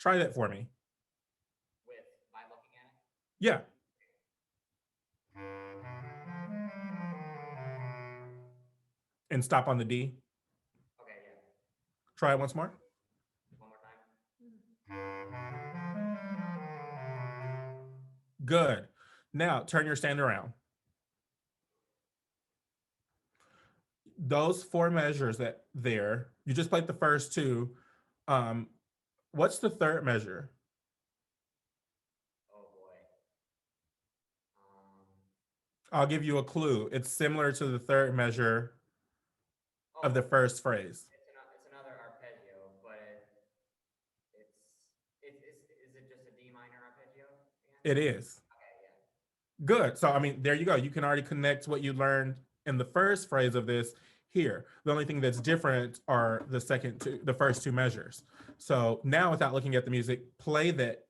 Try that for me. By looking at it? Yeah. And stop on the D. Okay, yeah. Try it once more. One more time. Good. Now turn your stand around. Those four measures that there, you just played the first two. What's the third measure? Oh boy. I'll give you a clue. It's similar to the third measure of the first phrase. It's another arpeggio, but is it just a D minor arpeggio again? It is. Okay, yeah. Good. So, I mean, there you go. You can already connect what you learned in the first phrase of this here. The only thing that's different are the first two measures. So now, without looking at the music, play that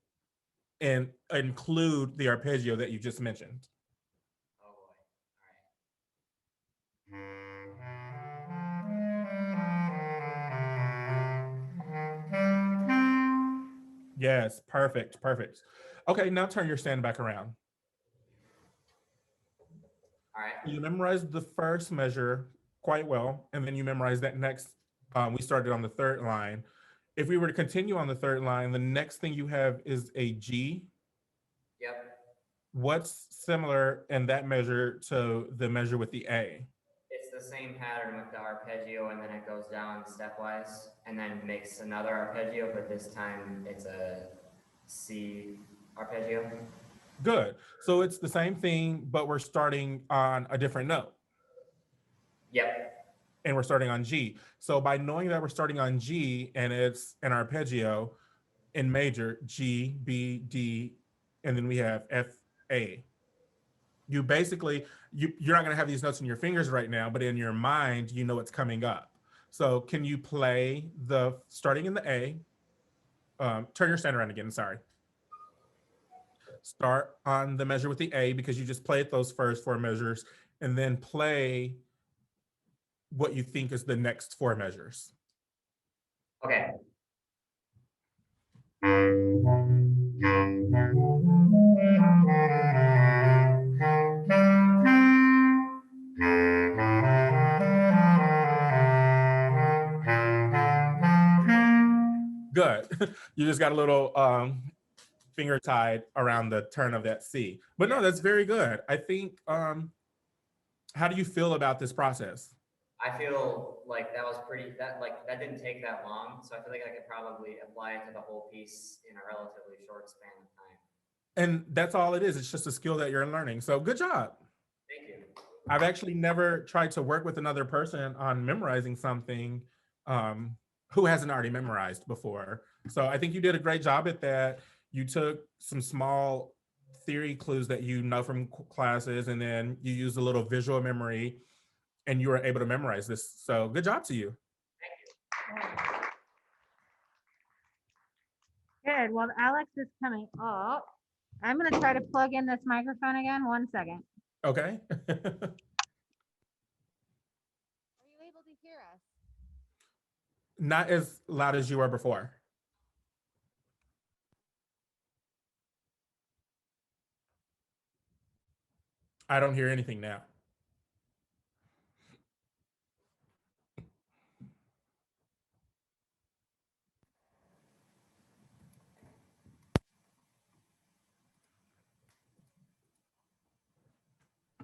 and include the arpeggio that you just mentioned. Oh boy. All right. Yes, perfect, perfect. Okay, now turn your stand back around. All right. You memorized the first measure quite well, and then you memorized that next. We started on the third line. If we were to continue on the third line, the next thing you have is a G. Yep. What's similar in that measure to the measure with the A? It's the same pattern with the arpeggio, and then it goes down stepwise, and then makes another arpeggio, but this time it's a C arpeggio. Good. So it's the same thing, but we're starting on a different note. Yep. And we're starting on G. So by knowing that we're starting on G and it's an arpeggio in major, G, B, D, and then we have F, A. You basically, you're not going to have these notes in your fingers right now, but in your mind, you know what's coming up. So can you play starting in the A? Turn your stand around again, sorry. Start on the measure with the A because you just played those first four measures, and then play what you think is the next four measures. Okay. Good. You just got a little finger tied around the turn of that C. But no, that's very good. I think, how do you feel about this process? I feel like that was that didn't take that long. So I feel like I could probably apply it to the whole piece in a relatively short span of time. And that's all it is. It's just a skill that you're learning. So good job. Thank you. I've actually never tried to work with another person on memorizing something who hasn't already memorized before. So I think you did a great job at that. You took some small theory clues that you know from classes, and then you used a little visual memory, and you were able to memorize this. So good job to you. Good. Well, Alex is coming up. I'm going to try to plug in this microphone again. 1 second. Okay. Are you able to hear us? Not as loud as you were before. I don't hear anything now.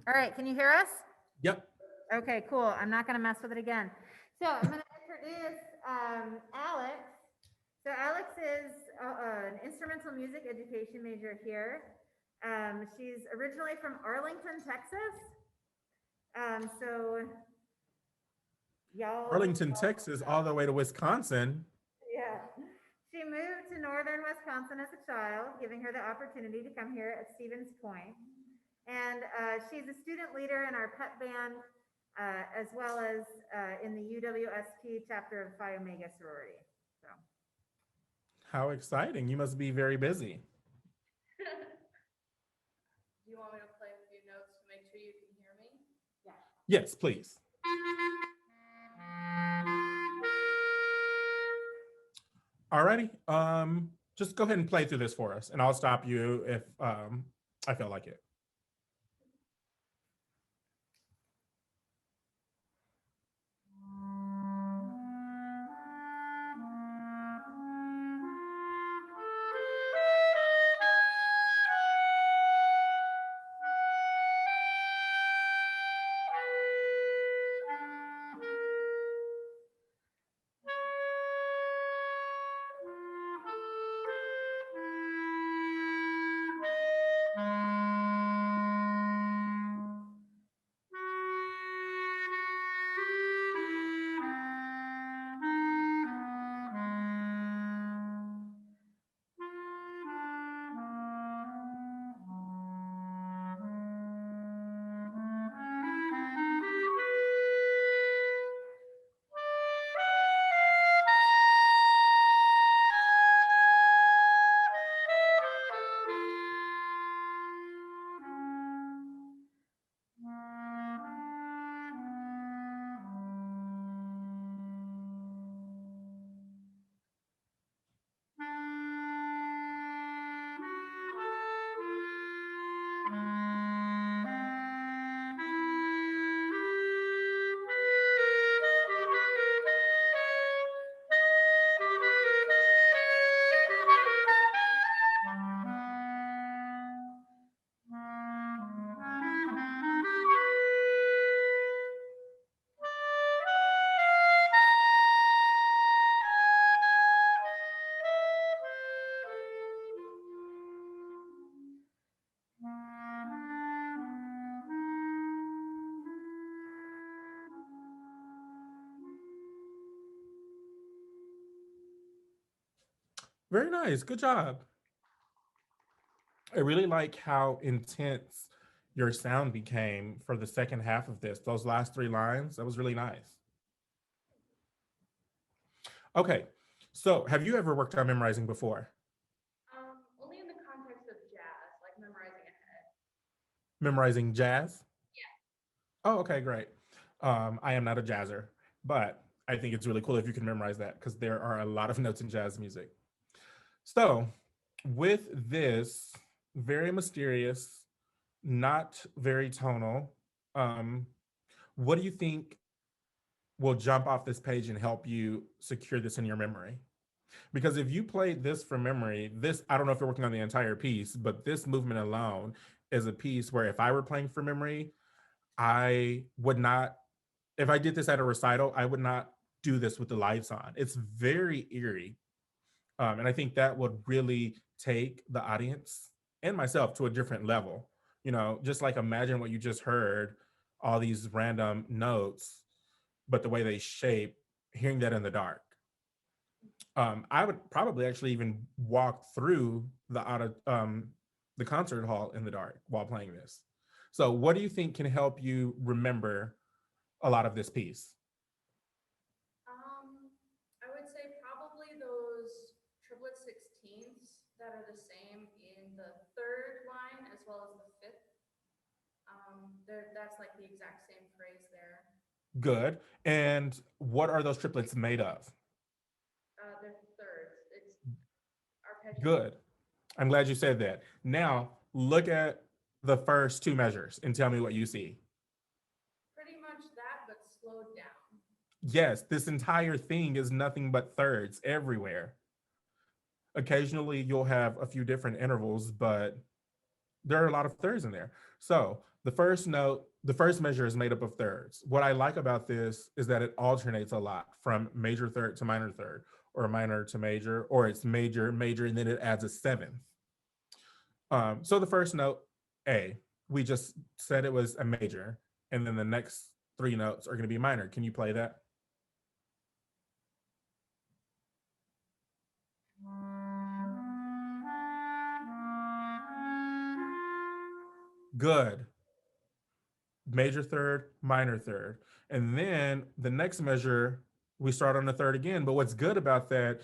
All right. Can you hear us? Yep. Okay, cool. I'm not going to mess with it again. So I'm going to introduce Alex. So Alex is an instrumental music education major here. She's originally from Arlington, Texas. So y'all. Arlington, Texas, all the way to Wisconsin. Yeah. She moved to northern Wisconsin as a child, giving her the opportunity to come here at Stevens Point. And she's a student leader in our pep band, as well as in the UWSP chapter of Phi Omega sorority. So. How exciting. You must be very busy. Do you want me to play a few notes to make sure you can hear me? Yeah. Yes, please. Alrighty. Just go ahead and play through this for us, and I'll stop you if I feel like it. Very nice. Good job. I really like how intense your sound became for the second half of this. Those last 3 lines, that was really nice. Okay, so have you ever worked on memorizing before? Only in the context of jazz, like memorizing ahead. Memorizing jazz? Yeah. Oh, okay, great. I am not a jazzer, but I think it's really cool if you can memorize that because there are a lot of notes in jazz music. So with this very mysterious, not very tonal, what do you think will jump off this page and help you secure this in your memory? Because if you played this from memory, this, I don't know if you're working on the entire piece, but this movement alone is a piece where if I were playing from memory, I would not if I did this at a recital, I would not do this with the lights on. It's very eerie. And I think that would really take the audience and myself to a different level. You know, just like imagine what you just heard, all these random notes, but the way they shape, hearing that in the dark. I would probably actually even walk through the concert hall in the dark while playing this. So, what do you think can help you remember a lot of this piece? I would say probably those triplet sixteenths that are the same in the third line as well as the fifth. That's like the exact same phrase there. Good. And what are those triplets made of? They're thirds. It's arpeggio. Good. I'm glad you said that. Now, look at the first two measures and tell me what you see. Pretty much that, but slowed down. Yes, this entire thing is nothing but thirds everywhere. Occasionally, you'll have a few different intervals, but there are a lot of thirds in there. So the first note, the first measure is made up of thirds. What I like about this is that it alternates a lot from major third to minor third, or minor to major, or it's major, major, and then it adds a seventh. So the first note, A, we just said it was a major, and then the next three notes are going to be minor. Can you play that? Good. Major third, minor third. And then the next measure, we start on the third again. But what's good about that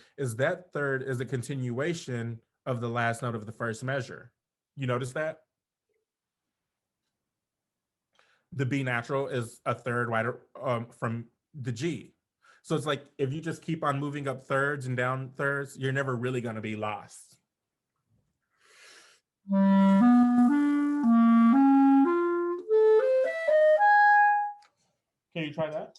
third is a continuation of the last note of the first measure. You notice that? The B natural is a third right from the G. So it's like if you just keep on moving up thirds and down thirds, you're never really going to be lost. Can you try that?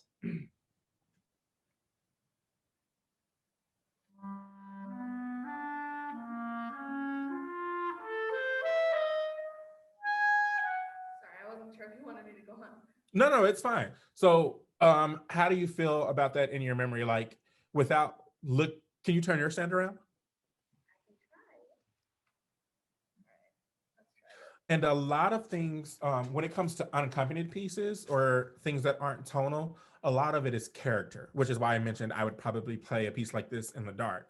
Sorry, I wasn't sure if you wanted me to go on. No, it's fine. So, how do you feel about that in your memory? Like, without look, can you turn your stand around? I can try. All right, let's try this. And a lot of things, when it comes to unaccompanied pieces or things that aren't tonal, a lot of it is character, which is why I mentioned I would probably play a piece like this in the dark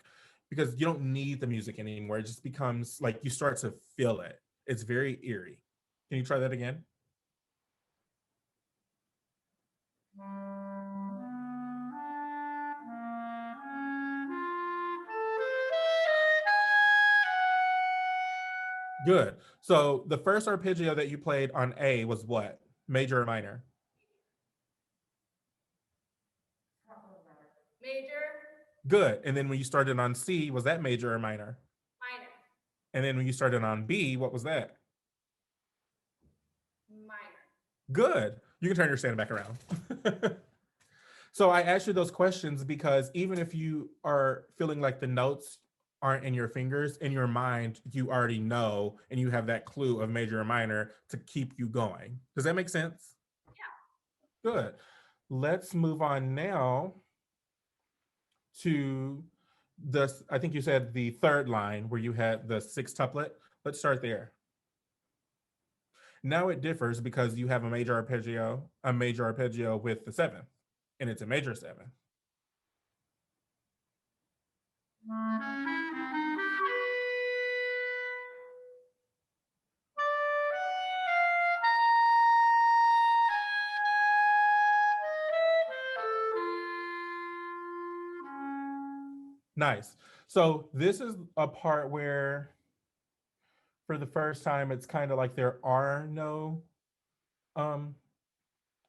because you don't need the music anymore. It just becomes like you start to feel it. It's very eerie. Can you try that again? Good. So the first arpeggio that you played on A was what? Major or minor? Major, Good. And then when you started on C, was that major or minor? minor, And then when you started on B, what was that? minor. Good. You can turn your stand back around. So I asked you those questions because even if you are feeling like the notes aren't in your fingers, in your mind, you already know and you have that clue of major or minor to keep you going. Does that make sense? Yeah. Good. Let's move on now to this. I think you said the third line where you had the sextuplet. Let's start there. Now it differs because you have a major arpeggio with the seventh, and it's a major seven. Nice. So this is a part where, for the first time, it's kind of like there are um,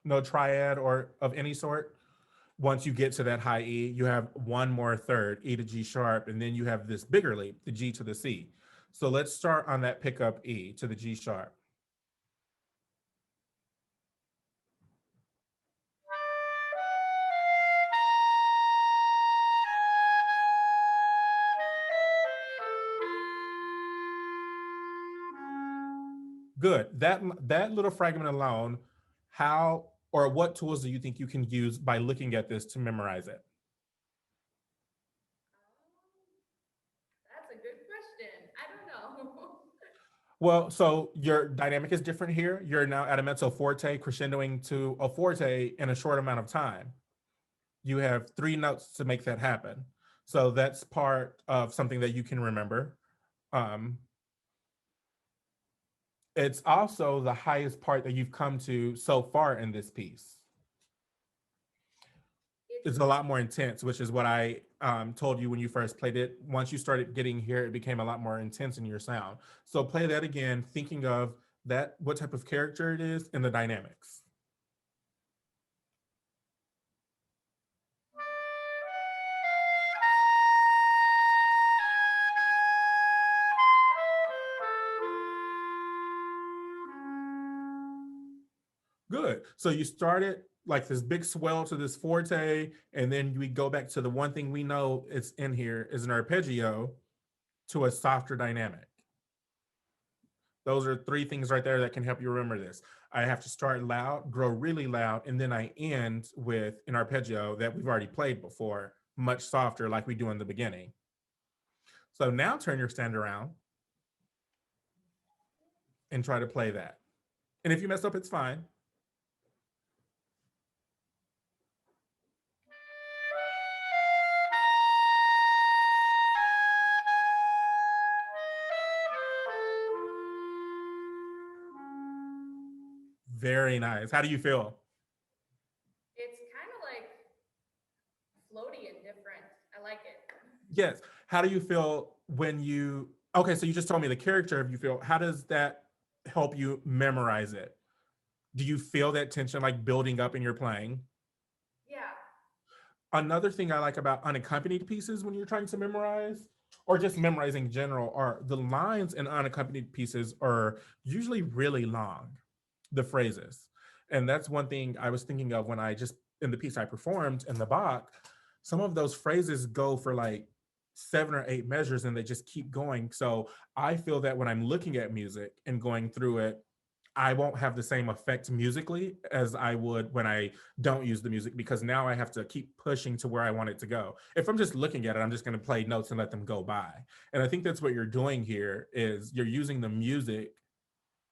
no triad or of any sort. Once you get to that high E, you have one more third, E to G sharp, and then you have this bigger leap, the G to the C. So let's start on that pickup E to the G sharp. Good. That little fragment alone, how Or what tools do you think you can use by looking at this to memorize it? That's a good question. I don't know. Well, so your dynamic is different here. You're now at a mezzo forte, crescendoing to a forte in a short amount of time. You have 3 notes to make that happen. So that's part of something that you can remember. It's also the highest part that you've come to so far in this piece. It's a lot more intense, which is what I told you when you first played it. Once you started getting here, it became a lot more intense in your sound. So play that again, thinking of that, what type of character it is, and the dynamics. Good. So you started like this big swell to this forte, and then we go back to the one thing we know it's in here is an arpeggio to a softer dynamic. Those are 3 things right there that can help you remember this. I have to start loud, grow really loud, and then I end with an arpeggio that we've already played before, much softer like we do in the beginning. So now turn your stand around and try to play that. And if you mess up, it's fine. Very nice. How do you feel? It's kind of like floaty and different. I like it. Yes. How do you feel when you, okay, so you just told me the character of you feel, how does that help you memorize it? Do you feel that tension like building up in your playing? Yeah. Another thing I like about unaccompanied pieces when you're trying to memorize, or just memorizing in general, are the lines in unaccompanied pieces are usually really long, the phrases. And that's one thing I was thinking of when I just, in the piece I performed in the Bach, some of those phrases go for like 7 or 8 measures and they just keep going. So I feel that when I'm looking at music and going through it, I won't have the same effect musically as I would when I don't use the music, because now I have to keep pushing to where I want it to go. If I'm just looking at it, I'm just going to play notes and let them go by. And I think that's what you're doing here is you're using the music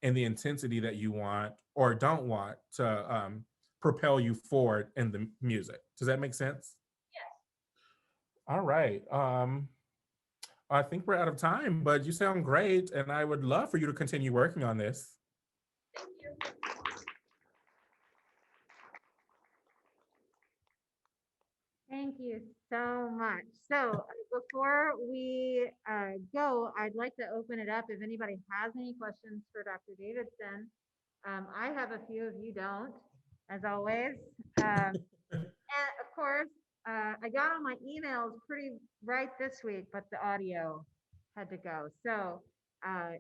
and the intensity that you want or don't want to propel you forward in the music. Does that make sense? Yes. All right. I think we're out of time, but you sound great, and I would love for you to continue working on this. Thank you. Thank you so much. So before we go, I'd like to open it up if anybody has any questions for Dr. Davidson. I have a few, if you don't, as always. And of course, I got all my emails pretty right this week, but the audio had to go. So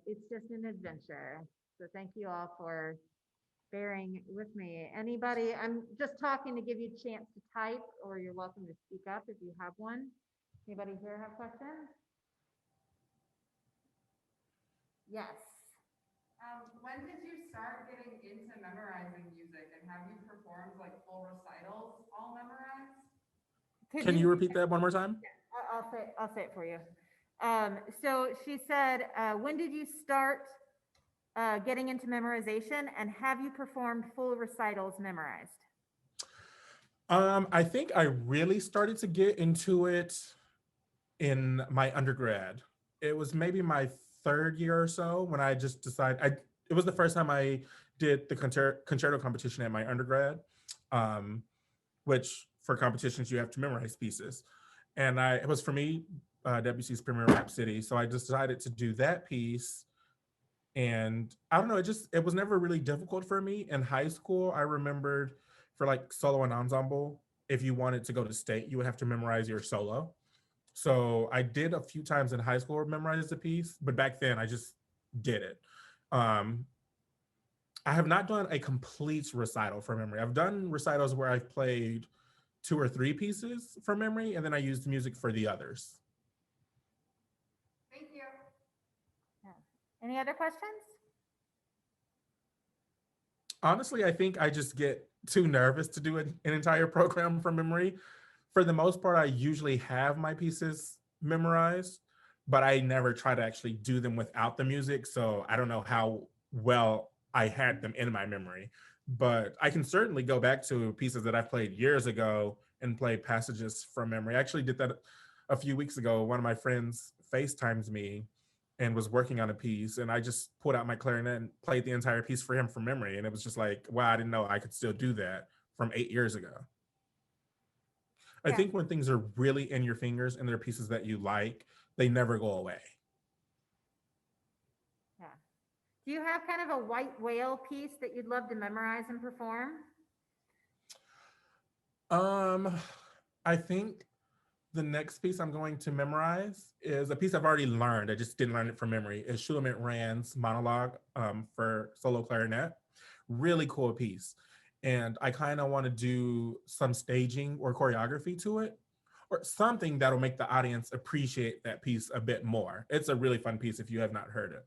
it's just an adventure. So thank you all for bearing with me. Anybody, I'm just talking to give you a chance to type, or you're welcome to speak up if you have one. Anybody here have questions? Yes. When did you start getting into memorizing music, and have you performed like full recitals all memorized? Can you repeat that one more time? I'll say it for you. So she said, when did you start getting into memorization, and have you performed full recitals memorized? I think I really started to get into it in my undergrad. It was maybe my 3rd year or so when I just decided, it was the first time I did the concerto competition at my undergrad, which for competitions you have to memorize pieces. And it was for me, Debussy's Premier Rhapsody. So I decided to do that piece. And I don't know, it was never really difficult for me. In high school, I remembered for like solo and ensemble, if you wanted to go to state, you would have to memorize your solo. So I did a few times in high school memorize the piece, but back then I just did it. I have not done a complete recital from memory. I've done recitals where I've played 2 or 3 pieces from memory, and then I used music for the others. Thank you. Yeah. Any other questions? Honestly, I think I just get too nervous to do an entire program from memory. For the most part, I usually have my pieces memorized, but I never try to actually do them without the music. So I don't know how well I had them in my memory. But I can certainly go back to pieces that I've played years ago and play passages from memory. I actually did that a few weeks ago. One of my friends FaceTimes me and was working on a piece, and I just pulled out my clarinet and played the entire piece for him from memory. And it was just like, wow, I didn't know I could still do that from 8 years ago. I Yeah. think when things are really in your fingers and they're pieces that you like, they never go away. Yeah. Do you have kind of a white whale piece that you'd love to memorize and perform? I think the next piece I'm going to memorize is a piece I've already learned. I just didn't learn it from memory. It's Shulamit Rand's monologue for solo clarinet. Really cool piece. And I kind of want to do some staging or choreography to it, or something that'll make the audience appreciate that piece a bit more. It's a really fun piece if you have not heard it.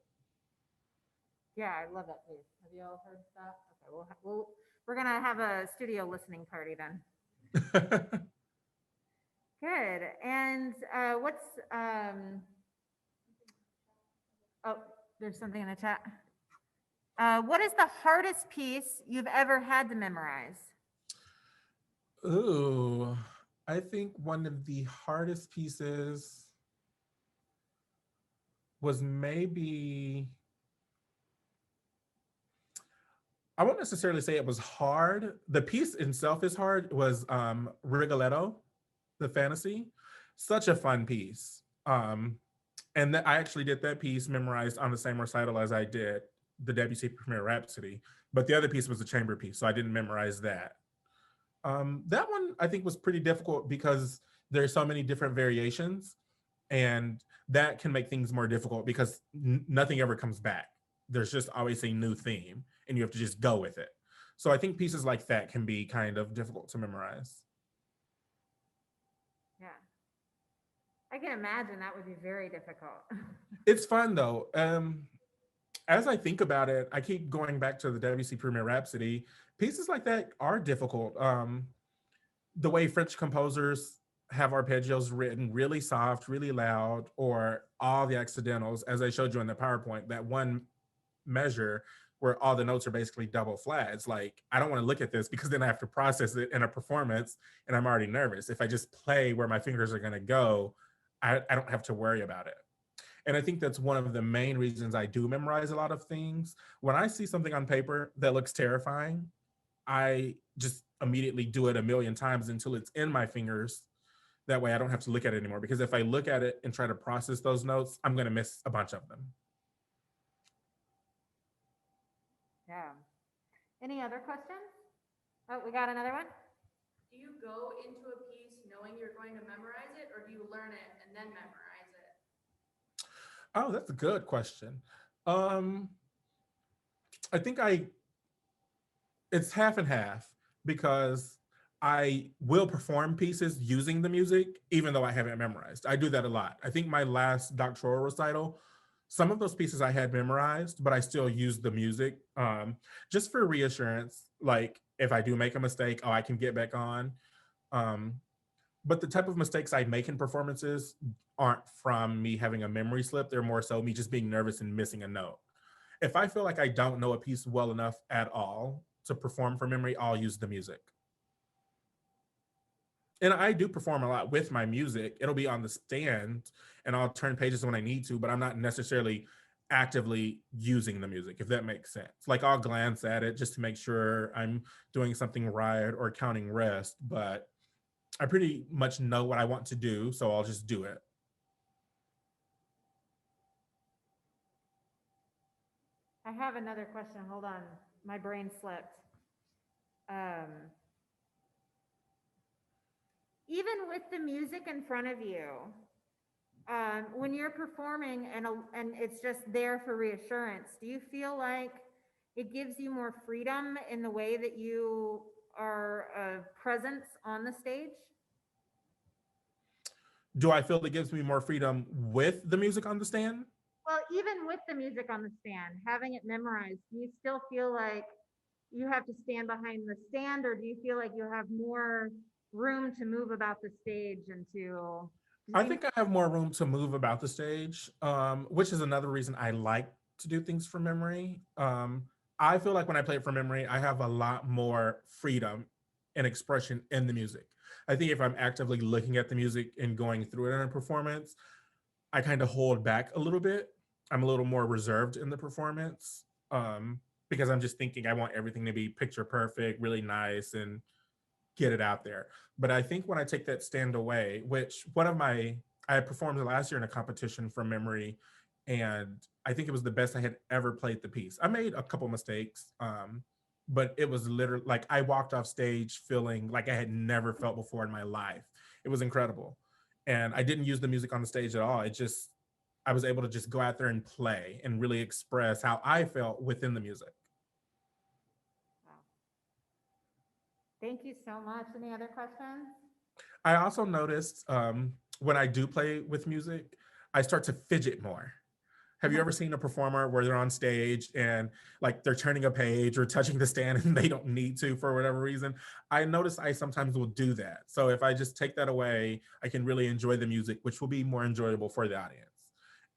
Yeah, I love that piece. Have you all heard that? Okay, we're gonna have a studio listening party then. Good. And what's oh, there's something in the chat. What is the hardest piece you've ever had to memorize? Ooh, I think one of the hardest pieces was maybe, I won't necessarily say it was hard. The piece itself is hard. It was Rigoletto, the fantasy. Such a fun piece. And I actually did that piece memorized on the same recital as I did the Debussy Premier Rhapsody. But the other piece was a chamber piece, so I didn't memorize that. That one I think was pretty difficult because there's so many different variations, and that can make things more difficult because nothing ever comes back. There's just always a new theme, and you have to just go with it. So I think pieces like that can be kind of difficult to memorize. Yeah. I can imagine that would be very difficult. It's fun though. As I think about it, I keep going back to the Debussy Premier Rhapsody. Pieces like that are difficult. The way French composers have arpeggios written really soft, really loud, or all the accidentals, as I showed you in the PowerPoint, that one measure where all the notes are basically double flat. It's like, I don't want to look at this because then I have to process it in a performance and I'm already nervous. If I just play where my fingers are going to go, I don't have to worry about it. And I think that's one of the main reasons I do memorize a lot of things. When I see something on paper that looks terrifying, I just immediately do it a million times until it's in my fingers. That way I don't have to look at it anymore. Because if I look at it and try to process those notes, I'm going to miss a bunch of them. Yeah. Any other questions? Oh, we got another one. Do you go into a piece knowing you're going to memorize it, or do you learn it and then memorize it? Oh, that's a good question. I think it's half and half, because I will perform pieces using the music, even though I haven't memorized. I do that a lot. I think my last doctoral recital, some of those pieces I had memorized, but I still used the music just for reassurance. Like if I do make a mistake, oh, I can get back on. But the type of mistakes I make in performances aren't from me having a memory slip. They're more so me just being nervous and missing a note. If I feel like I don't know a piece well enough at all to perform from memory, I'll use the music. And I do perform a lot with my music. It'll be on the stand and I'll turn pages when I need to, but I'm not necessarily actively using the music, if that makes sense. Like I'll glance at it just to make sure I'm doing something right or counting rest, but I pretty much know what I want to do, so I'll just do it. I have another question. Hold on. My brain slipped. Even with the music in front of you, when you're performing and it's just there for reassurance, do you feel like it gives you more freedom in the way that you are a presence on the stage? Do I feel it gives me more freedom with the music on the stand? Well, even with the music on the stand, having it memorized, do you still feel like you have to stand behind the stand, or do you feel like you have more room to move about the stage and to? I think I have more room to move about the stage, which is another reason I like to do things from memory. I feel like when I play it from memory, I have a lot more freedom and expression in the music. I think if I'm actively looking at the music and going through it in a performance, I kind of hold back a little bit. I'm a little more reserved in the performance, because I'm just thinking I want everything to be picture perfect, really nice, and get it out there. But I think when I take that stand away, which I performed last year in a competition from memory, and I think it was the best I had ever played the piece. I made a couple mistakes, but it was literally like I walked off stage feeling like I had never felt before in my life. It was incredible. And I didn't use the music on the stage at all. I was able to just go out there and play and really express how I felt within the music. Wow. Thank you so much. Any other questions? I also noticed when I do play with music, I start to fidget more. Have you ever seen a performer where they're on stage and like they're turning a page or touching the stand and they don't need to for whatever reason? I notice I sometimes will do that. So if I just take that away, I can really enjoy the music, which will be more enjoyable for the audience.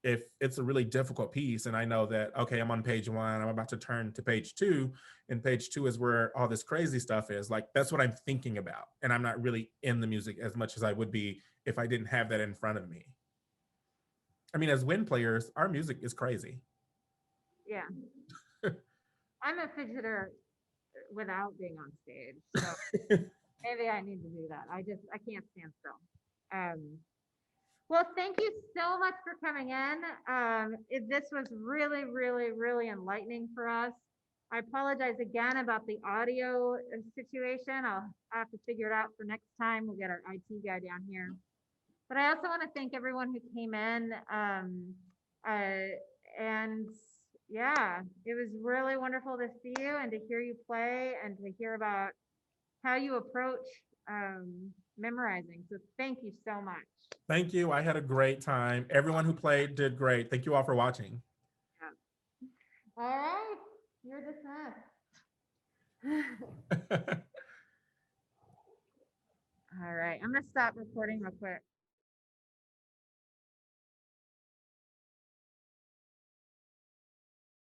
If it's a really difficult piece and I know that, okay, I'm on page one, I'm about to turn to page two, and page two is where all this crazy stuff is, like that's what I'm thinking about. And I'm not really in the music as much as I would be if I didn't have that in front of me. I mean, as wind players, our music is crazy. Yeah. I'm a fidgeter without being on stage. So maybe I need to do that. I can't stand still. Well, thank you so much for coming in. This was really, really, really enlightening for us. I apologize again about the audio situation. I'll have to figure it out for next time. We'll get our IT guy down here. But I also want to thank everyone who came in. And yeah, it was really wonderful to see you and to hear you play and to hear about how you approach memorizing. So thank you so much. Thank you. I had a great time. Everyone who played did great. Thank you all for watching. Yeah. All right, you're dismissed. All right, I'm gonna stop recording real quick.